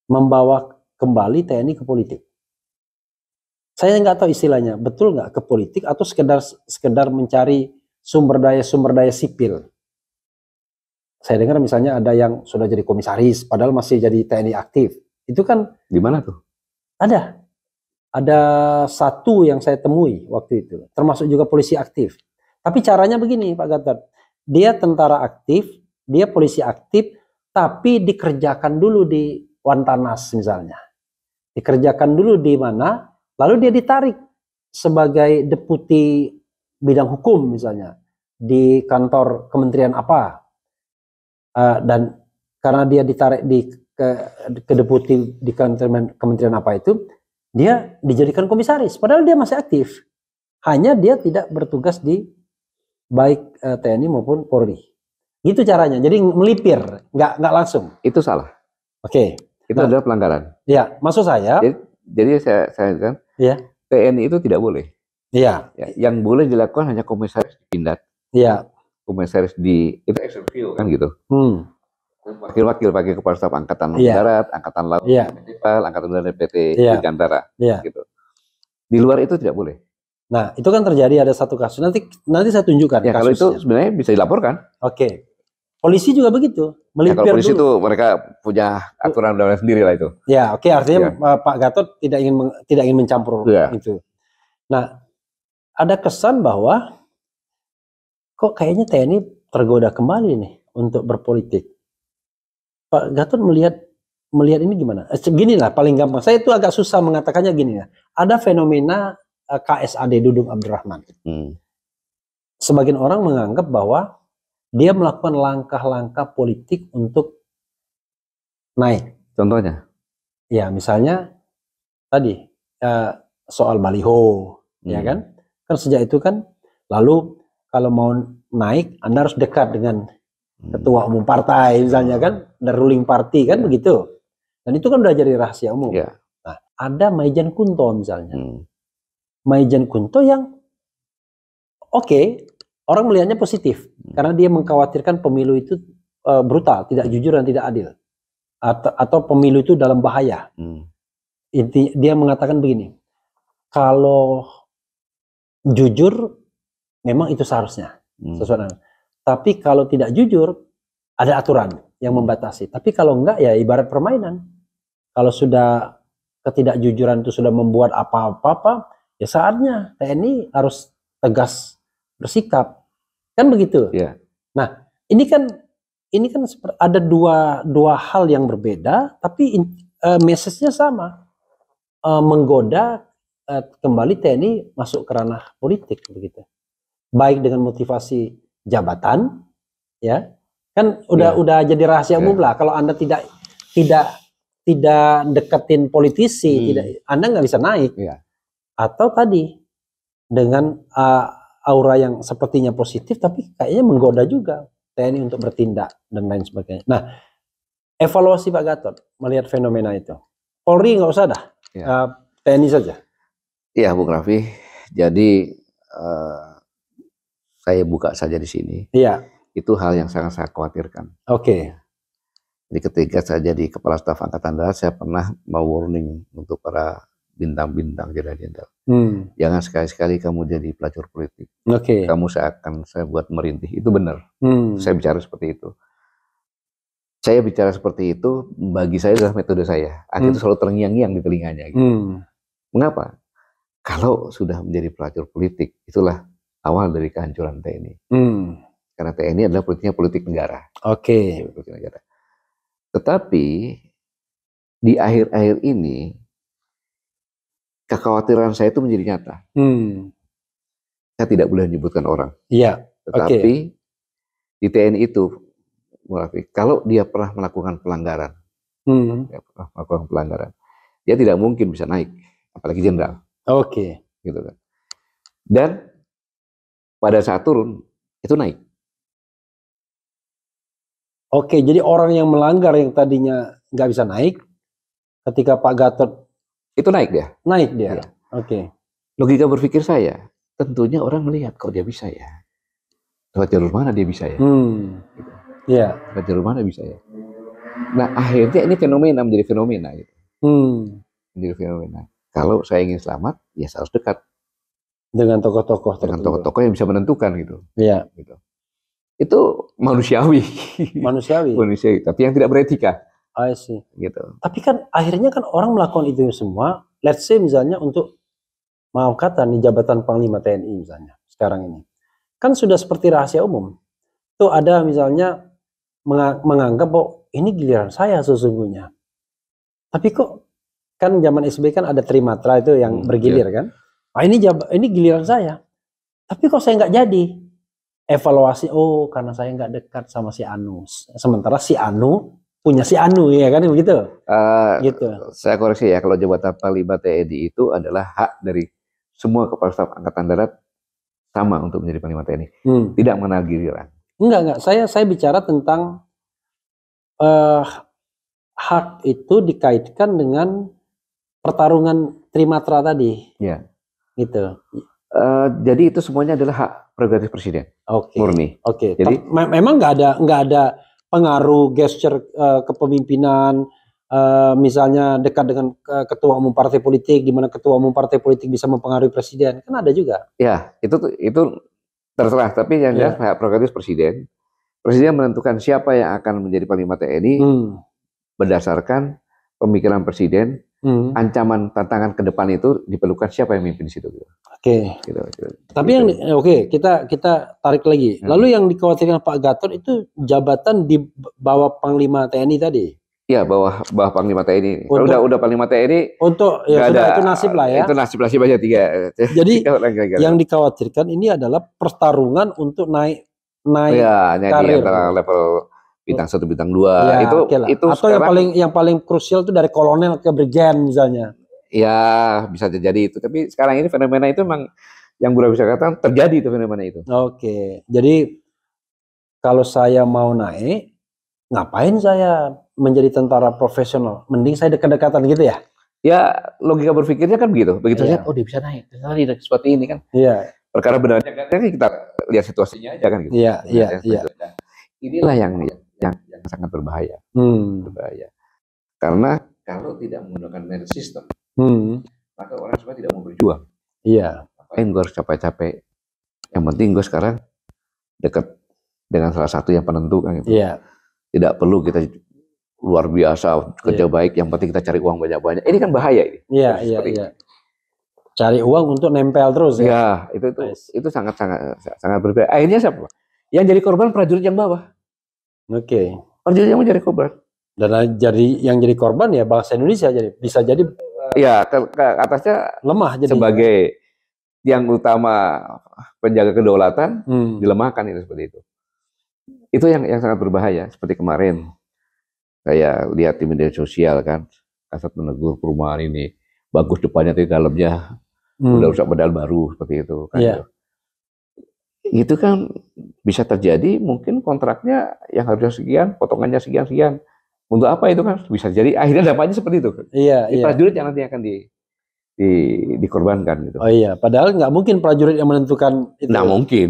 membawa kembali TNI ke politik. Saya nggak tahu istilahnya betul nggak ke politik atau sekedar mencari sumber daya sipil. Saya dengar misalnya ada yang sudah jadi komisaris padahal masih jadi TNI aktif. Itu kan di mana tuh? Ada satu yang saya temui waktu itu, termasuk juga polisi aktif. Tapi caranya begini Pak Gatot, dia tentara aktif, dia polisi aktif, tapi dikerjakan dulu di Wantanas misalnya. Dikerjakan dulu di mana, lalu dia ditarik sebagai deputi bidang hukum misalnya, di kantor kementerian apa. Dan karena dia ditarik ke deputi di kantor kementerian apa itu, dia dijadikan komisaris, padahal dia masih aktif. Hanya dia tidak bertugas di baik TNI maupun Polri. Gitu caranya. Jadi melipir, nggak langsung. Itu salah. Oke. Itu adalah pelanggaran. Ya, maksud saya. Jadi saya kan, TNI itu tidak boleh. Iya. Yang boleh dilakukan hanya komisaris di Pindad. Iya. Komisaris di itu executive kan gitu. Wakil-wakil pakai kepala staf angkatan darat, angkatan laut, angkatan udara PT Dirgantara, gitu. Di luar itu tidak boleh. Nah, itu kan terjadi ada satu kasus. Nanti saya tunjukkan Ya, kalau itu kasusnya. sebenarnya bisa dilaporkan. Oke. Polisi juga begitu. Ya, kalau Melipir polisi dulu. itu mereka punya aturan undang-undang sendiri lah itu. Ya, oke, artinya Ya. Pak Gatot tidak ingin mencampur Ya. itu. Nah, ada kesan bahwa kok kayaknya TNI tergoda kembali nih untuk berpolitik. Pak Gatot melihat ini gimana? Gini lah, paling gampang. Saya itu agak susah mengatakannya gini ya. Ada fenomena KSAD Dudung Abdurrahman. Sebagian orang menganggap bahwa dia melakukan langkah-langkah politik untuk naik. Contohnya? Ya, misalnya tadi soal baliho, ya kan? Kan sejak itu kan, lalu kalau mau naik, Anda harus dekat dengan ketua umum partai, misalnya kan, the ruling party kan begitu. Dan itu kan udah jadi rahasia umum. Ya. Nah, ada Maijen Kunto misalnya. Maijen Kunto yang orang melihatnya positif karena dia mengkhawatirkan pemilu itu brutal, tidak jujur dan tidak adil, atau pemilu itu dalam bahaya. Dia mengatakan begini, kalau jujur memang itu seharusnya sesuai dengan, tapi kalau tidak jujur ada aturan yang membatasi. Tapi kalau enggak ya ibarat permainan. Kalau sudah ketidakjujuran itu sudah membuat apa-apa, ya saatnya TNI harus tegas bersikap, kan begitu. Yeah. Nah, ini kan ada dua hal yang berbeda, tapi message-nya sama, menggoda kembali TNI masuk ke ranah politik begitu, baik dengan motivasi jabatan, ya kan udah jadi rahasia umum lah. Kalau Anda tidak deketin politisi, Anda nggak bisa naik. Atau tadi dengan aura yang sepertinya positif tapi kayaknya menggoda juga TNI untuk bertindak dan lain sebagainya. Nah, evaluasi Pak Gatot melihat fenomena itu. Polri nggak usah dah, TNI saja. Iya, Bung Raffi. Jadi saya buka saja di sini. Iya. Itu hal yang sangat saya khawatirkan. Oke. Jadi ketika saya jadi Kepala Staf Angkatan Darat, saya pernah mau warning untuk para bintang-bintang jenderal. Jangan sekali-sekali kamu jadi pelacur politik. Kamu saya buat merintih. Itu benar. Saya bicara seperti itu. Saya bicara seperti itu bagi saya adalah metode saya. Akhirnya itu selalu terngiang-ngiang di telinganya. Gitu. Mengapa? Kalau sudah menjadi pelacur politik, itulah awal dari kehancuran TNI. Karena TNI adalah politik negara. Politik negara. Tetapi di akhir-akhir ini kekhawatiran saya itu menjadi nyata. Saya tidak boleh menyebutkan orang. Iya. Tetapi di TNI itu, kalau dia pernah melakukan pelanggaran, dia tidak mungkin bisa naik, apalagi jenderal. Gitu kan. Dan pada saat turun itu naik. Jadi orang yang melanggar yang tadinya nggak bisa naik, ketika Pak Gatot itu naik dia. Ya. Logika berpikir saya, tentunya orang melihat kok dia bisa ya. Lewat jalur mana dia bisa ya? Gitu. Lewat jalur mana bisa ya? Nah akhirnya ini menjadi fenomena gitu. Menjadi fenomena. Kalau saya ingin selamat, ya saya harus dekat dengan tokoh-tokoh yang bisa menentukan gitu. Gitu. Itu manusiawi. Tapi yang tidak beretika. I see. Gitu. Tapi kan akhirnya kan orang melakukan itu semua, let's say misalnya untuk maaf kata nih jabatan Panglima TNI misalnya sekarang ini. Kan sudah seperti rahasia umum. Tuh ada misalnya menganggap bahwa ini giliran saya sesungguhnya. Tapi kok kan zaman SBY kan ada trimatra itu yang bergilir kan. Ini giliran saya. Tapi kok saya nggak jadi? Evaluasi, karena saya nggak dekat sama si Anu. Sementara si Anu punya si Anu, ya kan begitu? Gitu. Saya koreksi ya, kalau jabatan Panglima TNI itu adalah hak dari semua Kepala Staf Angkatan Darat sama untuk menjadi Panglima TNI. Tidak mengenal giliran. Enggak. Saya bicara tentang hak itu dikaitkan dengan pertarungan trimatra tadi. Ya. Gitu. Jadi itu semuanya adalah hak prerogatif presiden. Murni. Jadi memang nggak ada pengaruh gesture kepemimpinan misalnya dekat dengan ketua umum partai politik, di mana ketua umum partai politik bisa mempengaruhi presiden, kan ada juga. Ya, itu terserah. Tapi yang jelas hak prerogatif presiden. Presiden menentukan siapa yang akan menjadi Panglima TNI berdasarkan pemikiran presiden. Ancaman tantangan ke depan itu diperlukan siapa yang memimpin di situ. Oke. Gitu. Tapi kita tarik lagi. Lalu yang dikhawatirkan Pak Gatot itu jabatan di bawah Panglima TNI tadi. Iya, bawah Panglima TNI. Kalau udah Panglima TNI untuk ya sudah itu nasib lah ya. Itu nasib aja 3. Jadi yang dikhawatirkan ini adalah pertarungan untuk naik karir antara level bintang 1 bintang 2 ya, itu atau sekarang, yang paling krusial itu dari kolonel ke brigjen misalnya. Ya, bisa terjadi itu. Tapi sekarang ini fenomena itu memang yang Bura bisa katakan terjadi itu fenomena itu. Oke. Jadi kalau saya mau naik, ngapain saya menjadi tentara profesional? Mending saya dekat-dekatan gitu ya? Ya, logika berpikirnya kan begitu. Begitu saja, dia bisa naik. Seperti ini kan. Iya. Perkara benarnya kan kita lihat situasinya aja kan gitu. Iya. Inilah yang sangat berbahaya. Berbahaya. Karena kalau tidak menggunakan merit system, maka orang semua tidak mau berjuang. Iya. Ngapain gue harus capek-capek? Yang penting gue sekarang dekat dengan salah satu yang penentu kan gitu. Iya. Tidak perlu kita luar biasa kerja baik, yang penting kita cari uang banyak-banyak. Ini kan bahaya ini. Iya. Cari uang untuk nempel terus ya. Ya, itu sangat berbahaya. Akhirnya siapa? Yang jadi korban prajurit yang bawah. Oke. Prajurit yang menjadi korban. Dan yang jadi korban ya bangsa Indonesia bisa jadi ya ke atasnya lemah jadi sebagai yang utama penjaga kedaulatan dilemahkan itu seperti itu. Itu yang sangat berbahaya. Seperti kemarin saya lihat di media sosial kan, Kasat menegur perumahan ini bagus depannya tapi dalamnya udah rusak pedal baru seperti itu kan. Itu kan bisa terjadi, mungkin kontraknya yang harusnya sekian, potongannya sekian. Untuk apa itu kan bisa jadi akhirnya dapatnya seperti itu. Iya. Prajurit yang nanti akan dikorbankan gitu. Oh iya, padahal nggak mungkin prajurit yang menentukan itu. Nggak mungkin.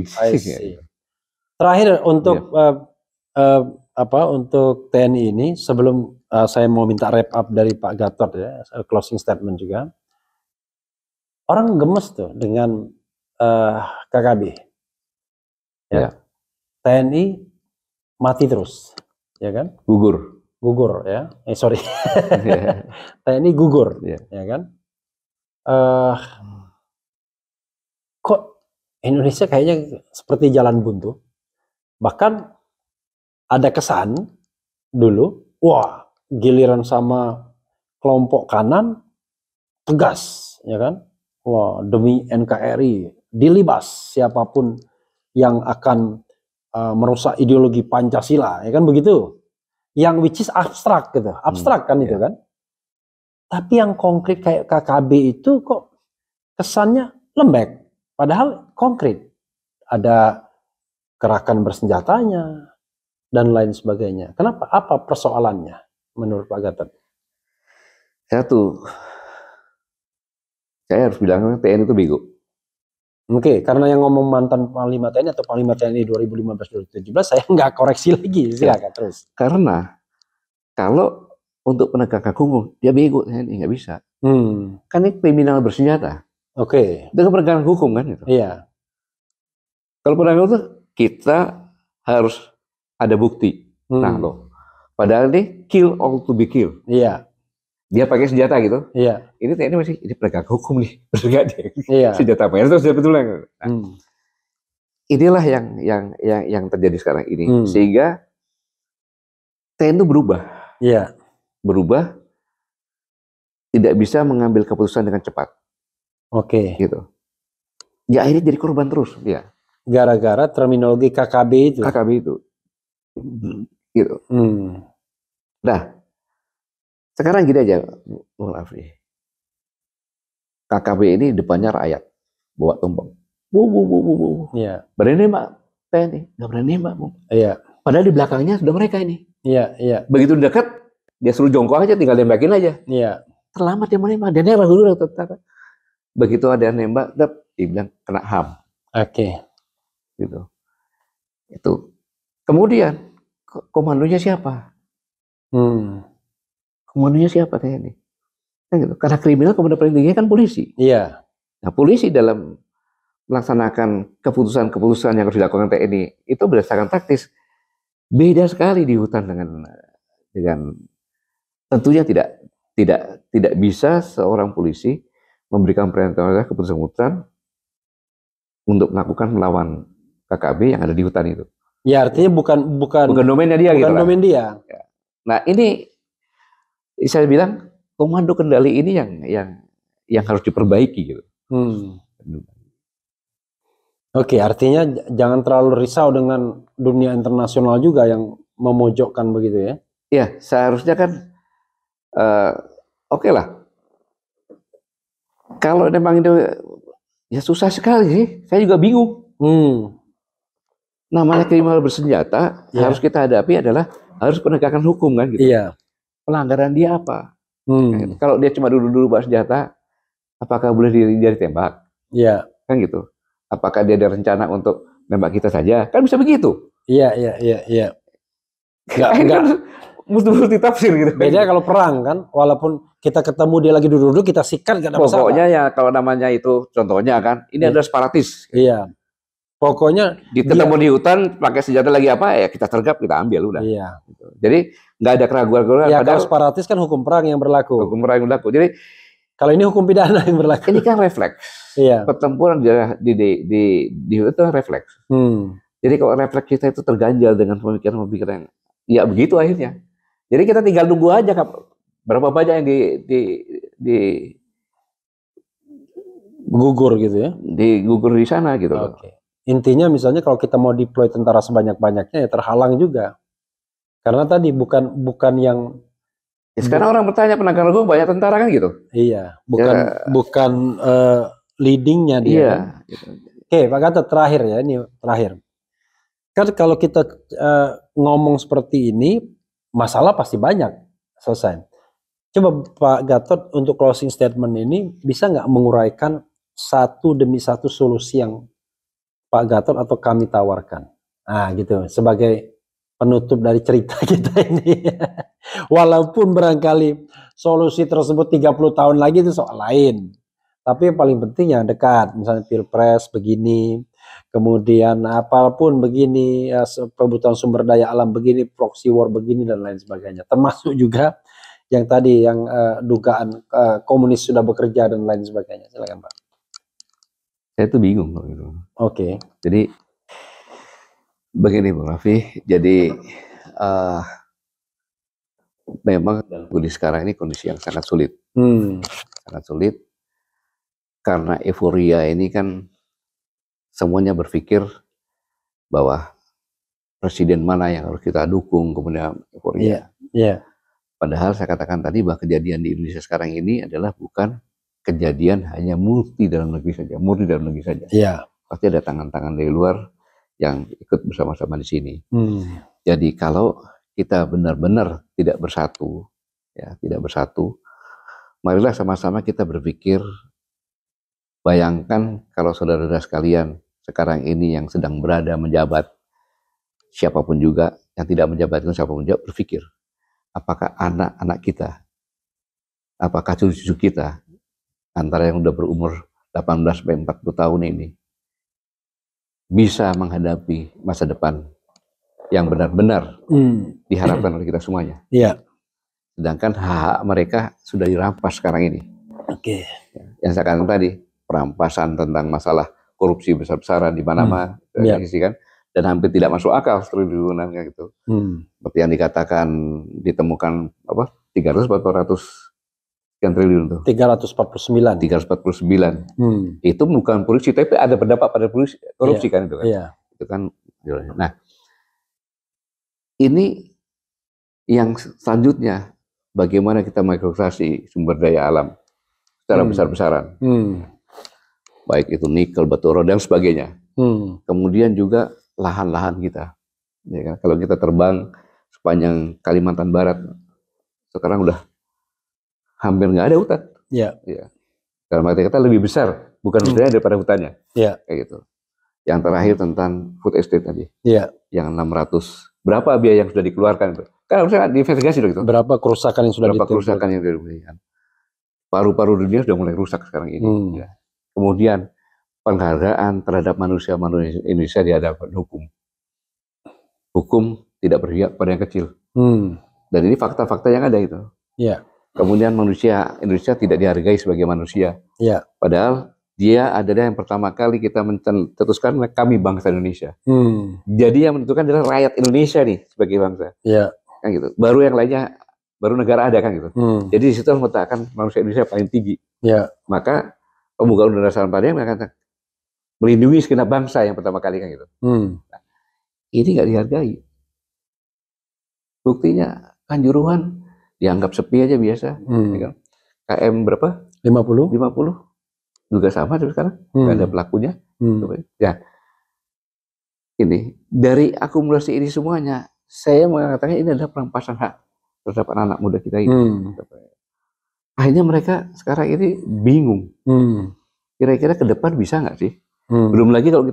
Terakhir untuk untuk TNI ini, sebelum saya mau minta wrap up dari Pak Gatot ya, closing statement juga. Orang gemes tuh dengan KKB. Ya. TNI mati terus, ya kan? Gugur ya. Sorry. TNI gugur, ya kan? Kok Indonesia kayaknya seperti jalan buntu. Bahkan ada kesan dulu, wah, giliran sama kelompok kanan tegas, ya kan? Wah, demi NKRI dilibas siapapun yang akan merusak ideologi Pancasila, ya kan begitu? Yang which is abstrak gitu, abstrak kan itu kan? Tapi yang konkret kayak KKB itu kok kesannya lembek, padahal konkret. Ada gerakan bersenjatanya dan lain sebagainya. Kenapa? Apa persoalannya menurut Pak Gatot? Satu, saya harus bilang TNI itu bego. Oke, karena yang ngomong mantan Panglima TNI atau Panglima TNI 2015-2017, saya nggak koreksi lagi, silakan terus. Karena kalau untuk penegakan hukum, dia bego TNI, nggak bisa. Kan ini kriminal bersenjata. Oke. Itu penegakan hukum kan itu. Iya. Kalau penegakan itu kita harus ada bukti. Nah loh, padahal ini kill or to be kill. Iya. Dia pakai senjata gitu. Iya. Ini TNI masih ini penegak hukum nih. Iya. Senjata apa? Itu sudah betul. Nah, inilah yang terjadi sekarang ini. Sehingga TNI itu berubah. Iya. Berubah, tidak bisa mengambil keputusan dengan cepat. Oke. Gitu. Ya akhirnya jadi korban terus. Ya. Gara-gara terminologi KKB itu. KKB itu. Gitu. Nah, sekarang gini aja, Bung Raffi. KKB ini depannya rakyat, bawa tombak. Iya. Berani nembak TNI, nggak berani nembak, Bung. Iya. Padahal di belakangnya sudah mereka ini. Iya. Begitu dekat, dia suruh jongkok aja, tinggal nembakin aja. Iya. Terlambat dia menembak, dan dia ragu dulu. Begitu ada yang nembak, dia bilang kena HAM. Oke. Gitu. Itu. Kemudian komandonya siapa? komandonya siapa TNI? Kan gitu. Karena kriminal komando paling tinggi kan polisi. Iya. Nah, polisi dalam melaksanakan keputusan-keputusan yang harus dilakukan TNI itu berdasarkan taktis. Beda sekali di hutan dengan tentunya tidak bisa seorang polisi memberikan perintah keputusan untuk melawan KKB yang ada di hutan itu. Ya, artinya bukan domainnya dia, bukan gitu domain dia. Nah, ini saya bilang komando kendali ini yang harus diperbaiki gitu. Oke, artinya jangan terlalu risau dengan dunia internasional juga yang memojokkan begitu ya? Ya, seharusnya kan oke lah. Kalau memang itu ya susah sekali sih. Saya juga bingung. Namanya kriminal bersenjata harus kita hadapi adalah harus penegakan hukum kan gitu. Iya. Pelanggaran dia apa? Gitu. Kalau dia cuma dulu bawa senjata, apakah boleh dia ditembak? Iya. Kan gitu. Apakah dia ada rencana untuk nembak kita saja? Kan bisa begitu. Iya. Enggak. Mesti tafsir gitu. Beda kalau perang kan, walaupun kita ketemu dia lagi duduk-duduk, kita sikat gak ada masalah. Pokoknya ya kalau namanya itu contohnya kan, ini adalah separatis. Iya. Pokoknya ketemu di hutan pakai senjata lagi apa ya kita tergap, kita ambil udah. Iya. Gitu. Jadi nggak ada keraguan-keraguan. Ya kalau separatis kan hukum perang yang berlaku. Hukum perang yang berlaku. Jadi kalau ini hukum pidana yang berlaku. Ini kan refleks. Iya. Pertempuran di itu refleks. Jadi kalau refleks kita itu terganjal dengan pemikiran yang ya begitu akhirnya. Jadi kita tinggal nunggu aja berapa banyak yang di gugur gitu ya. Digugur di sana gitu. Oke. Intinya misalnya kalau kita mau deploy tentara sebanyak-banyaknya ya terhalang juga. Karena tadi bukan yang sekarang orang bertanya penegakan hukum banyak tentara kan gitu. Iya, bukan leadingnya dia. Iya. Kan? Gitu. Oke, Pak Gatot terakhir ya, ini terakhir. Kan kalau kita ngomong seperti ini, masalah pasti banyak selesai. Coba Pak Gatot untuk closing statement ini bisa nggak menguraikan satu demi satu solusi yang Pak Gatot atau kami tawarkan. Nah gitu, sebagai penutup dari cerita kita ini. Walaupun barangkali solusi tersebut 30 tahun lagi itu soal lain. Tapi yang paling penting yang dekat, misalnya Pilpres begini, kemudian apapun begini, perebutan sumber daya alam begini, proxy war begini dan lain sebagainya. Termasuk juga yang tadi yang dugaan komunis sudah bekerja dan lain sebagainya. Silakan Pak. Saya tuh bingung kalau gitu. Oke. Jadi begini Bang Raffi, jadi memang kondisi sekarang ini kondisi yang sangat sulit. Sangat sulit karena euforia ini kan semuanya berpikir bahwa presiden mana yang harus kita dukung, kemudian euforia. Iya. Padahal saya katakan tadi bahwa kejadian di Indonesia sekarang ini adalah bukan kejadian hanya murni dalam negeri saja. Iya. Pasti ada tangan-tangan dari luar yang ikut bersama-sama di sini. Jadi kalau kita benar-benar tidak bersatu, marilah sama-sama kita berpikir. Bayangkan kalau saudara-saudara sekalian sekarang ini yang sedang berada menjabat, siapapun juga yang tidak menjabat itu siapapun juga berpikir, apakah anak-anak kita, apakah cucu-cucu kita antara yang sudah berumur 18 sampai 40 tahun ini bisa menghadapi masa depan yang benar-benar diharapkan oleh kita semuanya. Iya. Sedangkan hak mereka sudah dirampas sekarang ini. Oke. Yang saya katakan tadi, perampasan tentang masalah korupsi besar-besaran di mana-mana, kan, dan hampir tidak masuk akal triliunan gitu. Seperti yang dikatakan ditemukan 300 atau 400 triliun tuh. 349. Itu bukan korupsi, tapi ada pendapat pada korupsi kan itu kan. Iya. Itu kan. Nah, ini yang selanjutnya bagaimana kita mengeksplorasi sumber daya alam secara besar-besaran. Baik itu nikel, batu bara dan sebagainya. Kemudian juga lahan-lahan kita. Ya kan? Kalau kita terbang sepanjang Kalimantan Barat, sekarang udah hampir nggak ada hutan. Iya. Dalam arti kata lebih besar, bukan hutannya daripada hutannya. Iya. Kayak gitu. Yang terakhir tentang food estate tadi. Iya. Yang 600, berapa biaya yang sudah dikeluarkan itu? Kan harusnya diinvestigasi loh itu. Berapa kerusakan yang sudah Berapa kerusakan yang diberikan. Paru-paru dunia sudah mulai rusak sekarang ini. Ya. Kemudian penghargaan terhadap manusia Indonesia di hadapan hukum. Hukum tidak berpihak pada yang kecil. Dan ini fakta-fakta yang ada itu. Ya. Kemudian manusia Indonesia tidak dihargai sebagai manusia. Ya. Padahal dia adalah yang pertama kali kita mencetuskan kami bangsa Indonesia. Jadi yang menentukan adalah rakyat Indonesia nih sebagai bangsa. Ya. Kan gitu. Baru yang lainnya, baru negara ada kan gitu. Jadi di situ meletakkan manusia Indonesia paling tinggi. Ya. Maka pemuka Undang-Undang 45 mengatakan melindungi segenap bangsa yang pertama kali kan gitu. Nah, ini nggak dihargai. Buktinya Kanjuruhan dianggap sepi aja biasa. Ya kan? KM berapa? 50 juga sama terus sekarang. Nggak ada pelakunya. Ya. Ini dari akumulasi ini semuanya, saya mengatakan ini adalah perampasan hak terhadap anak-anak muda kita ini. Akhirnya mereka sekarang ini bingung. Kira-kira ke depan bisa nggak sih? Belum lagi kalau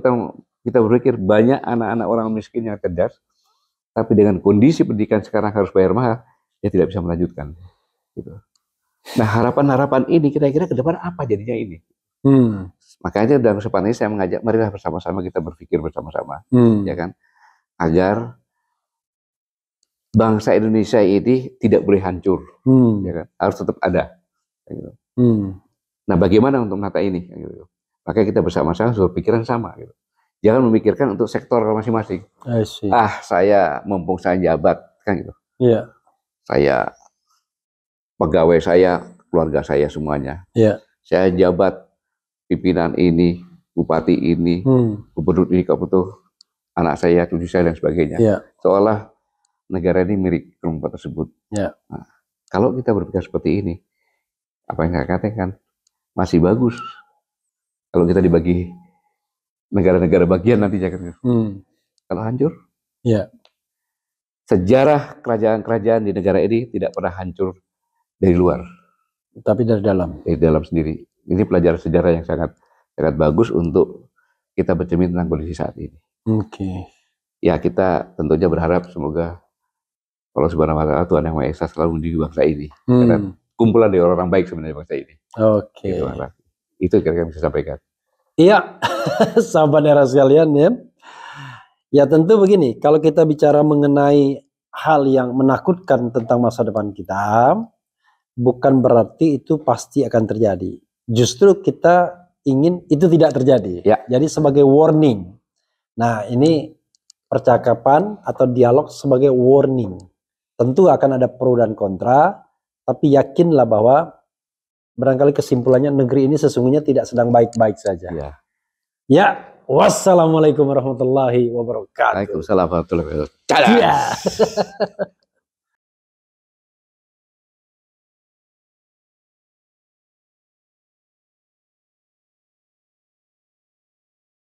kita berpikir banyak anak-anak orang miskin yang cerdas, tapi dengan kondisi pendidikan sekarang harus bayar mahal, dia tidak bisa melanjutkan. Gitu. Nah harapan-harapan ini kira-kira ke depan apa jadinya ini? Makanya dalam kesempatan ini saya mengajak, marilah bersama-sama kita berpikir bersama-sama, ya kan, agar bangsa Indonesia ini tidak boleh hancur, ya kan, harus tetap ada. Gitu. Nah bagaimana untuk menata ini? Gitu. Makanya kita bersama-sama harus berpikiran sama. Gitu. Jangan memikirkan untuk sektor masing-masing. Saya mumpung saya jabat, kan gitu. Yeah. Saya pegawai saya, keluarga saya semuanya. Yeah. Saya jabat pimpinan ini, bupati ini, gubernur ini, anak saya, cucu saya dan sebagainya. Yeah. Seolah negara ini milik kelompok tersebut. Yeah. Nah, kalau kita berpikir seperti ini, apa yang saya katakan masih bagus. Kalau kita dibagi negara-negara bagian nanti jangan. Kalau hancur, ya. Sejarah kerajaan-kerajaan di negara ini tidak pernah hancur dari luar, tapi dari dalam. Dari dalam sendiri. Ini pelajaran sejarah yang sangat bagus untuk kita bercermin tentang kondisi saat ini. Oke. Ya kita tentunya berharap semoga Allah Subhanahu Wa Taala Tuhan Yang Maha Esa selalu mendidik bangsa ini. Karena kumpulan dari orang-orang baik sebenarnya bangsa ini. Oke. Gitu, itu kira-kira bisa sampaikan. Iya, sahabat era sekalian ya. Ya tentu begini, kalau kita bicara mengenai hal yang menakutkan tentang masa depan kita, bukan berarti itu pasti akan terjadi. Justru kita ingin itu tidak terjadi. Ya. Jadi sebagai warning. Nah ini percakapan atau dialog sebagai warning. Tentu akan ada pro dan kontra, tapi yakinlah bahwa barangkali kesimpulannya negeri ini sesungguhnya tidak sedang baik-baik saja. Ya, wassalamualaikum warahmatullahi wabarakatuh. Waalaikumsalam warahmatullahi wabarakatuh.